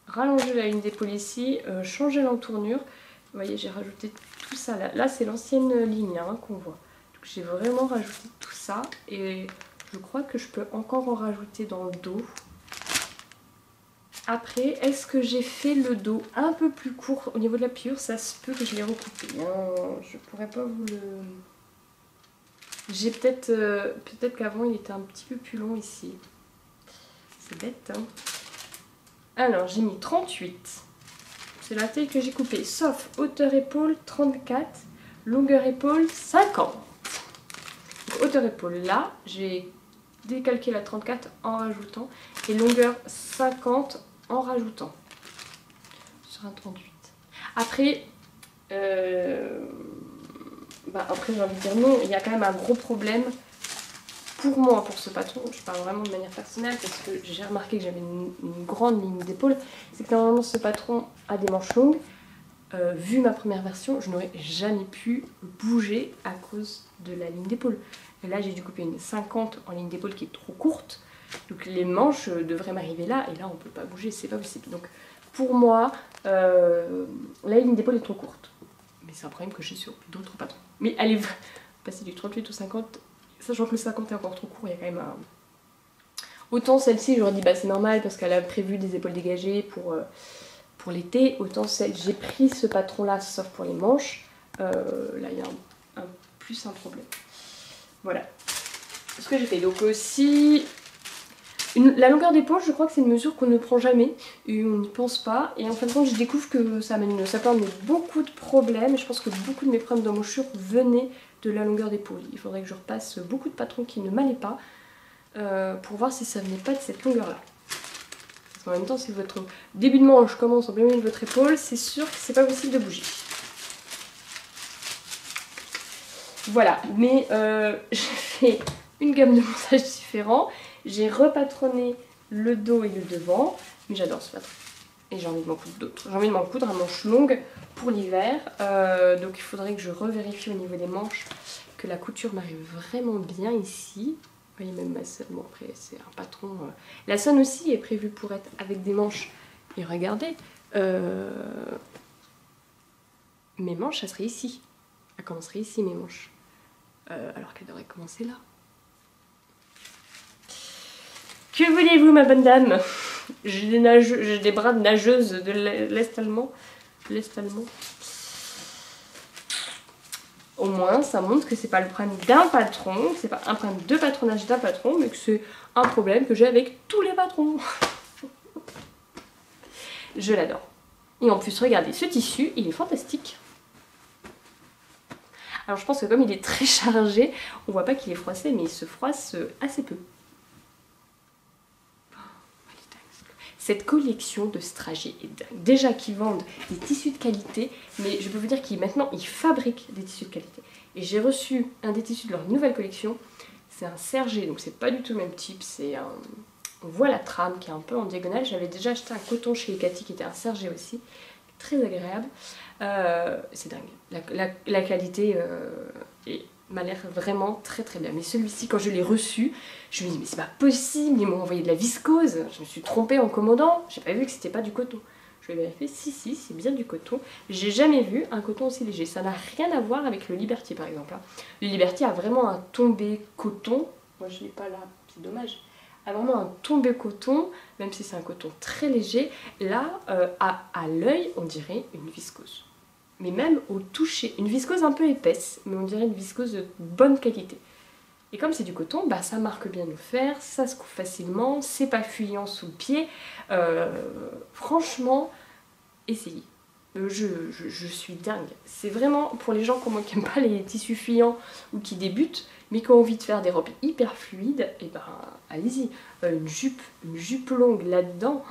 Rallongé la ligne d'épaule ici. Changé l'entournure. Vous voyez, j'ai rajouté tout ça là. Là c'est l'ancienne ligne hein, qu'on voit. Donc j'ai vraiment rajouté tout ça. Et je crois que je peux encore en rajouter dans le dos. Après, est-ce que j'ai fait le dos un peu plus court au niveau de la pliure? Ça se peut que je l'ai recoupé. Je pourrais pas vous le... J'ai peut-être qu'avant il était un petit peu plus long ici. C'est bête, hein. Alors, j'ai mis 38. C'est la taille que j'ai coupée. Sauf hauteur épaule 34, longueur épaule 50. Donc, hauteur épaule là, j'ai décalqué la 34 en rajoutant. Et longueur 50 en rajoutant. Sur un 38. Après, après j'ai envie de dire non, il y a quand même un gros problème. Pour moi, pour ce patron, je parle vraiment de manière personnelle parce que j'ai remarqué que j'avais une grande ligne d'épaule. C'est que normalement ce patron a des manches longues. Vu ma première version, je n'aurais jamais pu bouger à cause de la ligne d'épaule. Et là j'ai dû couper une 50 en ligne d'épaule qui est trop courte. Donc les manches devraient m'arriver là et là on peut pas bouger, c'est pas possible. Donc pour moi, la ligne d'épaule est trop courte. Mais c'est un problème que j'ai sur d'autres patrons. Mais allez passer du 38 au 50, sachant que le 50 est encore trop court, il y a quand même un... Autant celle-ci j'aurais dit bah c'est normal parce qu'elle a prévu des épaules dégagées pour pour l'été, autant celle, j'ai pris ce patron là sauf pour les manches, là il y a plus un problème. Voilà ce que j'ai fait. Donc aussi, la longueur d'épaule, je crois que c'est une mesure qu'on ne prend jamais et on n'y pense pas. Et en fin de compte, je découvre que ça peut amener beaucoup de problèmes. Je pense que beaucoup de mes problèmes d'embouchure venaient de la longueur d'épaule. Il faudrait que je repasse beaucoup de patrons qui ne m'allaient pas pour voir si ça venait pas de cette longueur-là. Parce qu'en même temps, si votre début de manche commence en plein milieu de votre épaule, c'est sûr que c'est pas possible de bouger. Voilà, mais j'ai fait une gamme de montages différents. J'ai repatronné le dos et le devant, mais j'adore ce patron. Et j'ai envie de m'en coudre d'autres. J'ai envie de m'en coudre à manches longues pour l'hiver. Donc il faudrait que je revérifie au niveau des manches que la couture m'arrive vraiment bien ici. Vous voyez, même ma sonne, bon après c'est un patron. La sonne aussi est prévue pour être avec des manches. Et regardez, mes manches, ça serait ici. Elle commencerait ici mes manches. Alors qu'elle devrait commencer là. Que voulez-vous, ma bonne dame? J'ai des bras de nageuse de l'Est allemand. Au moins, ça montre que c'est pas le problème d'un patron, que c'est pas un problème de patronage d'un patron, mais que c'est un problème que j'ai avec tous les patrons. Je l'adore. Et en plus, regardez, ce tissu, il est fantastique. Alors je pense que comme il est très chargé, on voit pas qu'il est froissé, mais il se froisse assez peu. Cette collection de Strager est dingue. Déjà qu'ils vendent des tissus de qualité, mais je peux vous dire qu'ils maintenant ils fabriquent des tissus de qualité. Et j'ai reçu un des tissus de leur nouvelle collection, c'est un sergé, donc c'est pas du tout le même type, c'est un... On voit la trame qui est un peu en diagonale. J'avais déjà acheté un coton chez Cathy qui était un sergé aussi, très agréable. C'est dingue, la qualité m'a l'air vraiment très très bien. Mais celui-ci, quand je l'ai reçu, je me dis mais c'est pas possible, ils m'ont envoyé de la viscose. Je me suis trompée en commandant, j'ai pas vu que c'était pas du coton. Je vais vérifier, si c'est bien du coton. J'ai jamais vu un coton aussi léger, ça n'a rien à voir avec le Liberty par exemple. Le Liberty a vraiment un tombé coton, moi je l'ai pas là, c'est dommage. A vraiment un tombé coton, même si c'est un coton très léger. Là, à l'œil, on dirait une viscose. Mais même au toucher, une viscose un peu épaisse, mais on dirait une viscose de bonne qualité. Et comme c'est du coton, bah ça marque bien nos fers, ça se coupe facilement, c'est pas fuyant sous le pied. Franchement, essayez. Je suis dingue. C'est vraiment pour les gens comme moi qui n'aiment pas les tissus fuyants ou qui débutent, mais qui ont envie de faire des robes hyper fluides, et ben allez-y. Une jupe longue là-dedans,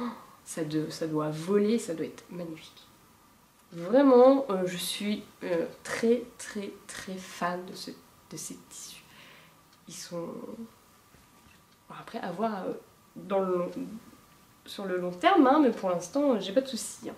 ça doit voler, ça doit être magnifique. Vraiment, je suis très très très fan de ces tissus. Ils sont... Bon, après, à voir sur le long terme, hein, mais pour l'instant, j'ai pas de soucis. Hein.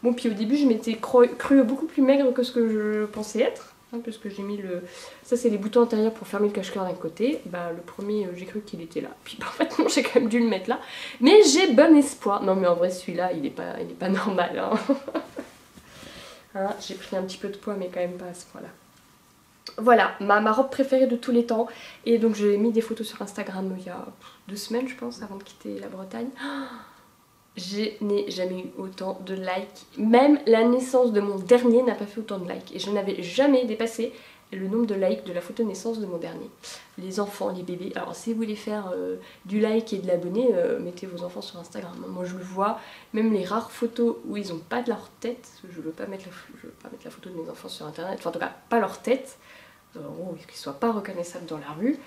Bon, puis au début, je m'étais cru beaucoup plus maigre que ce que je pensais être. Hein, parce que j'ai mis le... Ça, c'est les boutons intérieurs pour fermer le cache-cœur d'un côté. Bah, le premier, j'ai cru qu'il était là. Puis, en fait, non, j'ai quand même dû le mettre là. Mais j'ai bon espoir. Non, mais en vrai, celui-là, il est pas normal. Hein. Hein, j'ai pris un petit peu de poids, mais quand même pas à ce point-là. Voilà, ma robe préférée de tous les temps. Et donc, j'ai mis des photos sur Instagram il y a 2 semaines, je pense, avant de quitter la Bretagne. Je n'ai jamais eu autant de likes. Même la naissance de mon dernier n'a pas fait autant de likes. Et je n'avais jamais dépassé le nombre de likes de la photo de naissance de mon dernier. Les enfants, les bébés. Alors si vous voulez faire du like et de l'abonné, mettez vos enfants sur Instagram. Moi je le vois, même les rares photos où ils n'ont pas de leur tête, je veux pas mettre la photo de mes enfants sur internet, enfin en tout cas pas leur tête, qu'ils ne soient pas reconnaissables dans la rue.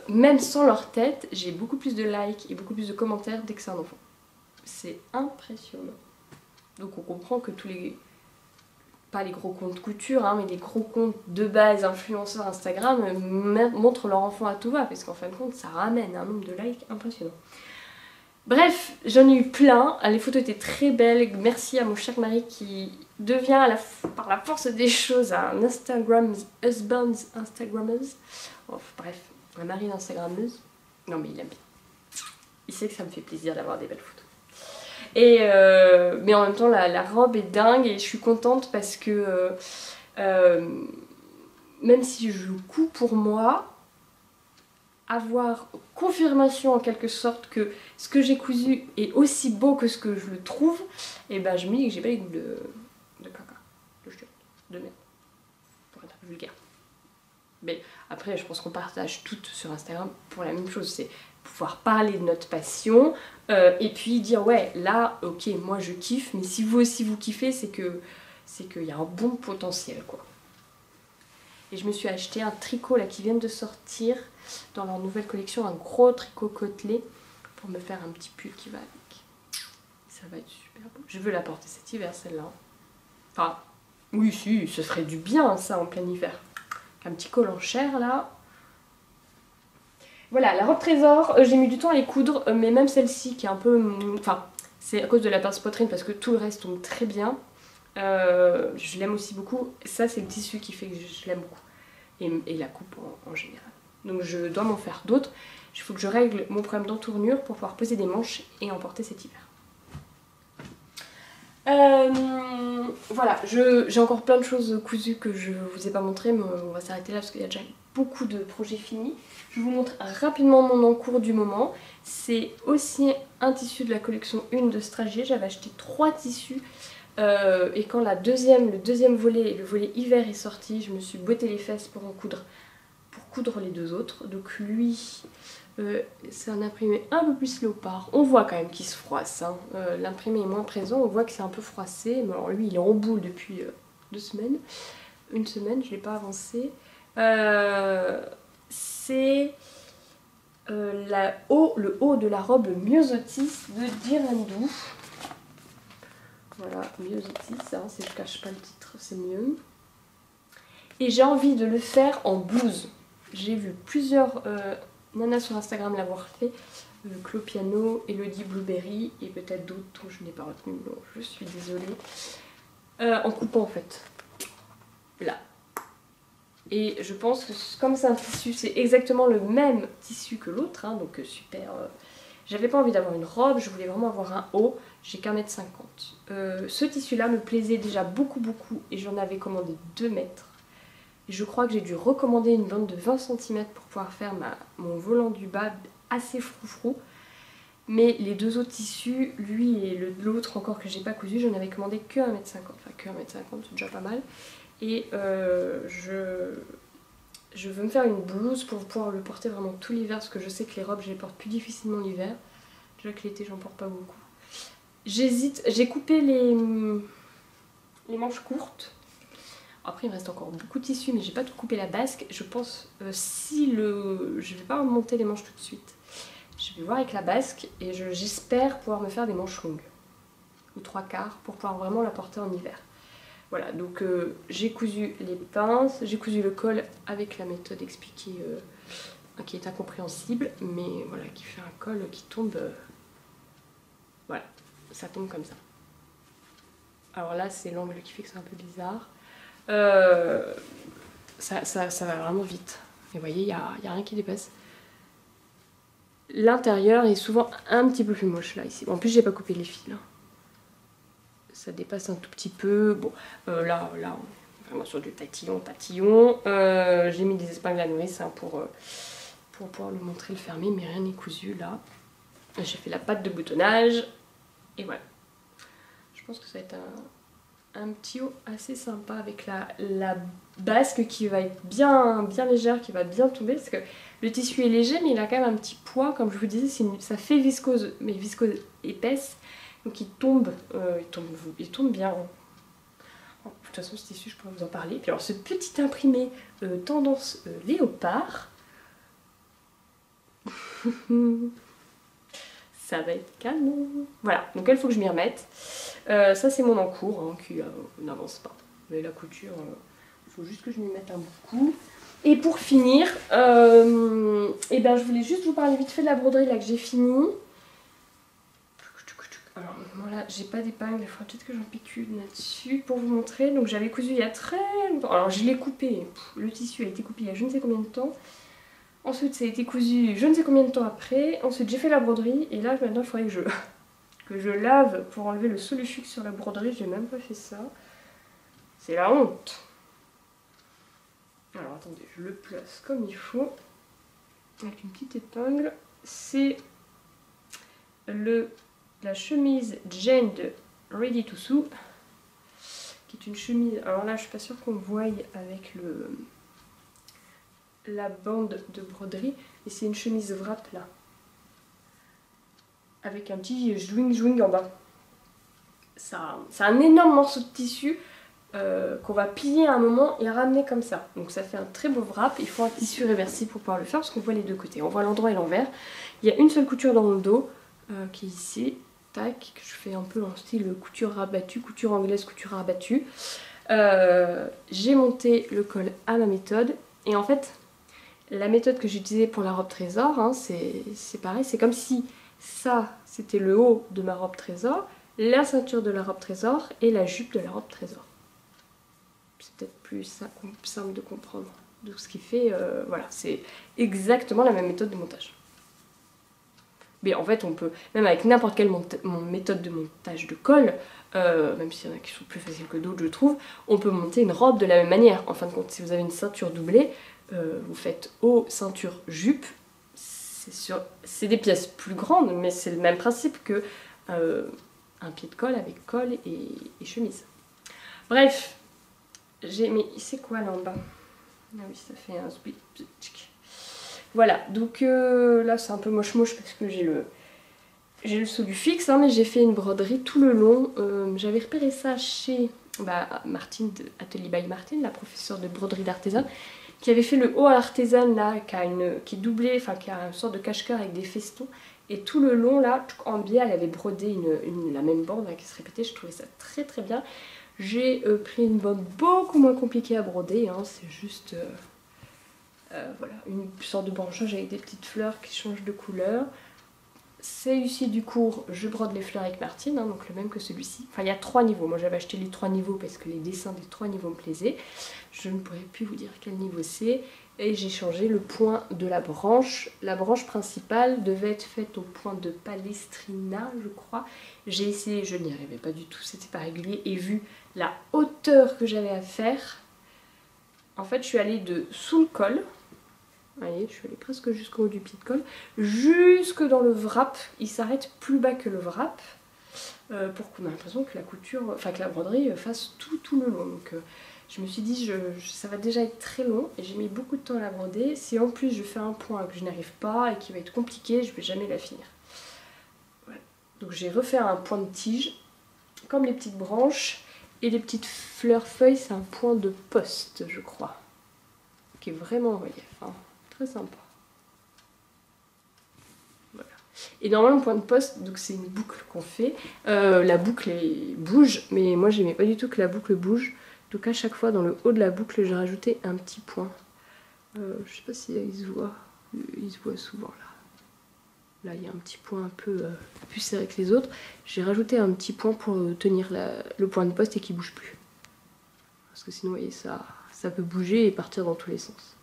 Même sans leur tête, j'ai beaucoup plus de likes et beaucoup plus de commentaires dès que c'est un enfant. C'est impressionnant. Donc on comprend que tous les... pas les gros comptes couture, hein, mais les gros comptes de base influenceurs Instagram montrent leur enfant à tout va, parce qu'en fin de compte ça ramène un nombre de likes impressionnant. Bref, j'en ai eu plein, les photos étaient très belles, merci à mon cher mari qui devient par la force des choses un husband Instagrammeuse. Bref, un mari d'Instagrammeuse. Non mais il aime bien. Il sait que ça me fait plaisir d'avoir des belles photos. Et mais en même temps la robe est dingue et je suis contente parce que même si je couds pour moi, avoir confirmation en quelque sorte que ce que j'ai cousu est aussi beau que ce que je le trouve, et ben je me dis que j'ai pas les goûts de caca, de chiottes, de merde, pour être un peu vulgaire. Mais après, je pense qu'on partage toutes sur Instagram pour la même chose, c'est pouvoir parler de notre passion et puis dire ouais, là, ok, moi je kiffe, mais si vous aussi vous kiffez, c'est qu'il y a un bon potentiel, quoi. Et je me suis acheté un tricot là qui vient de sortir dans leur nouvelle collection, un gros tricot côtelé pour me faire un petit pull qui va avec. Ça va être super beau. Je veux la porter cet hiver, celle-là. Enfin, oui, si, ce serait du bien ça en plein hiver. Un petit col en chair là. Voilà, la robe trésor, j'ai mis du temps à les coudre, mais même celle-ci qui est un peu... Enfin, c'est à cause de la pince poitrine parce que tout le reste tombe très bien. Je l'aime aussi beaucoup. Ça, c'est le tissu qui fait que je l'aime beaucoup. Et la coupe en général. Donc je dois m'en faire d'autres. Il faut que je règle mon problème d'entournure pour pouvoir poser des manches et en porter cet hiver. Voilà, j'ai encore plein de choses cousues que je vous ai pas montrées, mais on va s'arrêter là parce qu'il y a déjà beaucoup de projets finis. Je vous montre rapidement mon encours du moment. C'est aussi un tissu de la collection 1 de Stragier. J'avais acheté 3 tissus et quand le deuxième volet, le volet hiver est sorti, je me suis botté les fesses pour coudre les deux autres. Donc lui, c'est un imprimé un peu plus léopard. On voit quand même qu'il se froisse, hein. L'imprimé est moins présent, on voit que c'est un peu froissé. Mais alors lui, il est en boule depuis 2 semaines. Une semaine, je ne l'ai pas avancé. C'est le haut de la robe Myosotis de Dirandou. Voilà, Myosotis, hein, si je cache pas le titre, c'est mieux. Et j'ai envie de le faire en blouse. J'ai vu plusieurs nanas sur Instagram l'avoir fait. Clo Piano, Elodie Blueberry et peut-être d'autres dont je n'ai pas retenu le nom, je suis désolée. En coupant en fait. Là. Et je pense que comme c'est un tissu, c'est exactement le même tissu que l'autre, hein, donc super. J'avais pas envie d'avoir une robe, je voulais vraiment avoir un haut, j'ai qu'un mètre 50. Ce tissu-là me plaisait déjà beaucoup et j'en avais commandé 2 mètres. Et je crois que j'ai dû recommander une bande de 20 cm pour pouvoir faire mon volant du bas assez froufrou. Mais les 2 autres tissus, lui et l'autre encore que j'ai pas cousu, j'en avais commandé que 1 mètre 50. Enfin que 1 mètre 50, c'est déjà pas mal. Et je veux me faire une blouse pour pouvoir le porter vraiment tout l'hiver parce que je sais que les robes je les porte plus difficilement l'hiver. Déjà que l'été j'en porte pas beaucoup. J'hésite, j'ai coupé les manches courtes. Après il me reste encore beaucoup de tissu mais j'ai pas tout coupé la basque. Je pense je vais pas monter les manches tout de suite. Je vais voir avec la basque et j'espère pouvoir me faire des manches longues. Ou 3/4 pour pouvoir vraiment la porter en hiver. Voilà, donc j'ai cousu les pinces, j'ai cousu le col avec la méthode expliquée qui est incompréhensible, mais voilà, qui fait un col qui tombe, voilà, ça tombe comme ça. Alors là, c'est l'angle qui fait que c'est un peu bizarre. Ça va vraiment vite. Et vous voyez, il n'y a rien qui dépasse. L'intérieur est souvent un petit peu plus moche là, ici. En plus, j'ai pas coupé les fils. Hein. Ça dépasse un tout petit peu. Bon, là, on est vraiment sur du tatillon. J'ai mis des épingles à nourrice hein, pour pouvoir le montrer, le fermer, mais rien n'est cousu là. J'ai fait la patte de boutonnage. Et voilà. Je pense que ça va être un petit haut assez sympa avec la basque qui va être bien légère, qui va bien tomber. Parce que le tissu est léger, mais il a quand même un petit poids. Comme je vous disais, ça fait viscose, mais viscose épaisse. Donc il tombe bien. De toute façon ce tissu je pourrais vous en parler. Puis alors ce petit imprimé tendance léopard. Ça va être canon. Voilà, donc là il faut que je m'y remette. Ça c'est mon encours hein, qui n'avance pas. Mais la couture, il faut juste que je m'y mette un coup. Et pour finir, et ben, je voulais juste vous parler vite fait de la broderie là que j'ai fini. Alors voilà, j'ai pas d'épingle, il faudra peut-être que j'en pique une là-dessus pour vous montrer. Donc j'avais cousu il y a très longtemps. Alors je l'ai coupé, le tissu a été coupé il y a je ne sais combien de temps. Ensuite ça a été cousu je ne sais combien de temps après. Ensuite j'ai fait la broderie et là maintenant il faudrait que je lave pour enlever le soluflux sur la broderie. J'ai même pas fait ça. C'est la honte. Alors attendez, je le place comme il faut. avec une petite épingle. C'est la chemise Jane de Ready to Sew, qui est une chemise, alors là je suis pas sûre qu'on voie avec la bande de broderie, mais c'est une chemise wrap là, avec un petit jouing en bas. C'est un énorme morceau de tissu qu'on va plier à un moment et ramener comme ça. Donc ça fait un très beau wrap. Il faut un tissu réversible pour pouvoir le faire parce qu'on voit les deux côtés. On voit l'endroit et l'envers. Il y a une seule couture dans le dos qui est ici. Tac, que je fais un peu en style couture rabattue, couture anglaise, couture rabattue. J'ai monté le col à ma méthode. Et en fait, la méthode que j'utilisais pour la robe trésor, hein, c'est pareil. C'est comme si ça, c'était le haut de ma robe trésor, la ceinture de la robe trésor et la jupe de la robe trésor. C'est peut-être plus simple de comprendre. Donc ce qui fait, voilà, c'est exactement la même méthode de montage. Mais en fait, on peut, même avec n'importe quelle méthode de montage de col, même s'il y en a qui sont plus faciles que d'autres, je trouve, on peut monter une robe de la même manière. En fin de compte, si vous avez une ceinture doublée, vous faites haut, ceinture, jupe. C'est des pièces plus grandes, mais c'est le même principe que un pied de col avec col et chemise. Bref, mais c'est quoi là en bas? Ah oui, ça fait un split. Voilà, donc là c'est un peu moche parce que j'ai le Solufix, hein, mais j'ai fait une broderie tout le long. J'avais repéré ça chez Martine de Atelier by Martine, la professeure de broderie d'artisan, qui avait fait le haut à l'artisan là, qui est doublé, enfin qui a une sorte de cache-cœur avec des festons. Et tout le long là, en biais, elle avait brodé la même bande là, qui se répétait. Je trouvais ça très très bien. J'ai pris une bande beaucoup moins compliquée à broder, hein, c'est juste voilà, une sorte de branchage avec des petites fleurs qui changent de couleur. Celui-ci du cours, je brode les fleurs avec Martine, hein, donc le même que celui-ci. Enfin, il y a 3 niveaux. Moi, j'avais acheté les 3 niveaux parce que les dessins des 3 niveaux me plaisaient. Je ne pourrais plus vous dire quel niveau c'est. Et j'ai changé le point de la branche. La branche principale devait être faite au point de Palestrina, je crois. J'ai essayé, je n'y arrivais pas du tout, c'était pas régulier. Et vu la hauteur que j'avais à faire, en fait, je suis allée de sous le col. Vous voyez, je suis allée presque jusqu'au haut du pied de col, jusque dans le wrap. Il s'arrête plus bas que le wrap pour qu'on ait l'impression que la couture, enfin que la broderie fasse tout le long. Donc je me suis dit, ça va déjà être très long et j'ai mis beaucoup de temps à la broder. Si en plus je fais un point que je n'arrive pas et qui va être compliqué, je ne vais jamais la finir. Voilà. Donc j'ai refait un point de tige, comme les petites branches, et les petites fleurs feuilles, c'est un point de poste, je crois, qui est vraiment en relief. Hein. Très sympa. Voilà. Et normalement le point de poste, donc c'est une boucle qu'on fait. La boucle bouge, mais moi j'aimais pas du tout que la boucle bouge. Donc à chaque fois dans le haut de la boucle j'ai rajouté un petit point. Je sais pas si il se voit souvent là. Là il y a un petit point un peu plus serré que les autres. J'ai rajouté un petit point pour tenir le point de poste et qu'il bouge plus. Parce que sinon vous voyez, ça peut bouger et partir dans tous les sens.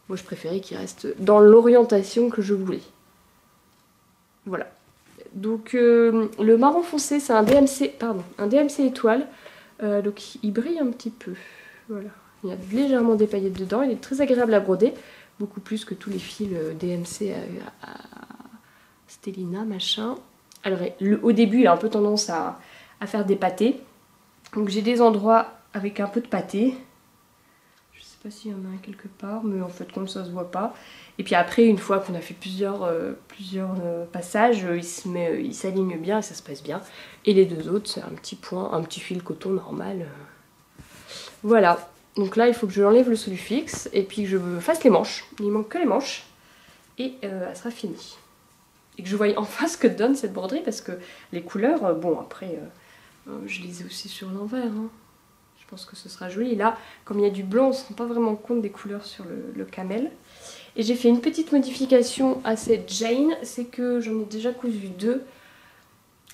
Moi je préférais qu'il reste dans l'orientation que je voulais. Voilà. Donc le marron foncé c'est un DMC étoile. Donc il brille un petit peu. Voilà. Il y a légèrement des paillettes dedans. Il est très agréable à broder. Beaucoup plus que tous les fils DMC à Stellina machin. Alors au début il a un peu tendance à faire des pâtés. Donc j'ai des endroits avec un peu de pâté. Je sais pas s'il y en a un quelque part, mais en fait comme ça se voit pas. Et puis après, une fois qu'on a fait plusieurs passages, il s'aligne bien et ça se passe bien. Et les deux autres, c'est un petit point, un petit fil coton normal. Voilà. Donc là, il faut que je enlève le Solufix et puis que je fasse les manches. Il manque que les manches et elle sera finie. Et que je voie enfin ce que donne cette broderie parce que les couleurs, bon après, je les ai aussi sur l'envers. Hein. Je pense que ce sera joli. Là, comme il y a du blanc, on ne se rend pas vraiment compte des couleurs sur le camel. Et j'ai fait une petite modification à cette Jane, c'est que j'en ai déjà cousu deux.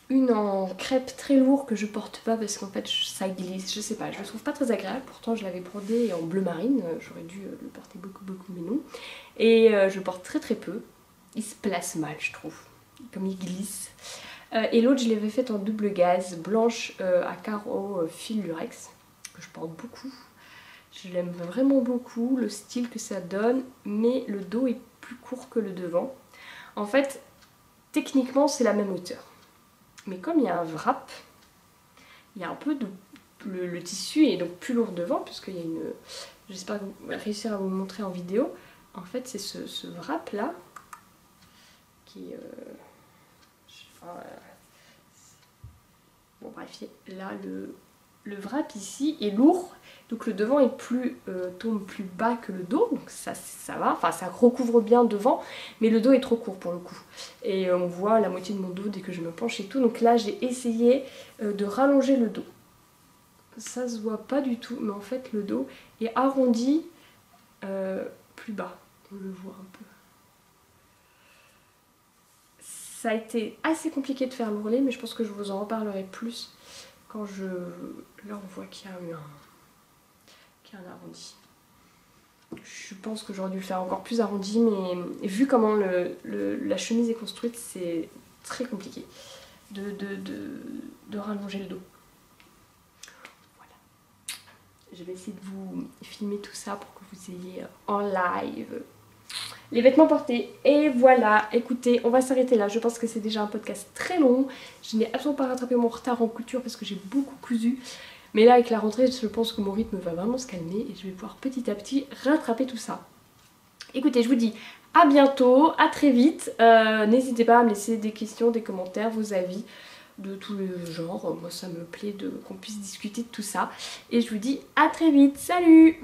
Une en crêpe très lourd que je porte pas parce qu'en fait ça glisse, je sais pas, je le trouve pas très agréable. Pourtant je l'avais brodé en bleu marine, j'aurais dû le porter beaucoup mais non. Et je le porte très peu. Il se place mal je trouve, comme il glisse. Et l'autre je l'avais faite en double gaze, blanche à carreaux fil lurex, que je porte beaucoup. Je l'aime vraiment beaucoup, le style que ça donne, mais le dos est plus court que le devant. En fait, techniquement c'est la même hauteur. Mais comme il y a un wrap, il y a un peu de... Le tissu est donc plus lourd devant, puisqu'il y a une... J'espère réussir à vous le montrer en vidéo. En fait, c'est ce wrap là qui... Bon bref, là le wrap ici est lourd, donc le devant est tombe plus bas que le dos, donc ça va, enfin ça recouvre bien devant, mais le dos est trop court pour le coup. Et on voit la moitié de mon dos dès que je me penche et tout, donc là j'ai essayé de rallonger le dos. Ça se voit pas du tout, mais en fait le dos est arrondi plus bas, on le voit un peu. Ça a été assez compliqué de faire l'ourlet, mais je pense que je vous en reparlerai plus quand je... Là on voit qu'il y a eu un arrondi. Je pense que j'aurais dû le faire encore plus arrondi, mais vu comment la chemise est construite, c'est très compliqué de rallonger le dos. Voilà. Je vais essayer de vous filmer tout ça pour que vous ayez en live les vêtements portés. Et voilà, écoutez, on va s'arrêter là. Je pense que c'est déjà un podcast très long. Je n'ai absolument pas rattrapé mon retard en couture parce que j'ai beaucoup cousu. Mais là, avec la rentrée, je pense que mon rythme va vraiment se calmer et je vais pouvoir petit à petit rattraper tout ça. Écoutez, je vous dis à bientôt, à très vite. N'hésitez pas à me laisser des questions, des commentaires, vos avis de tous les genres. Moi, ça me plaît qu'on puisse discuter de tout ça. Et je vous dis à très vite. Salut!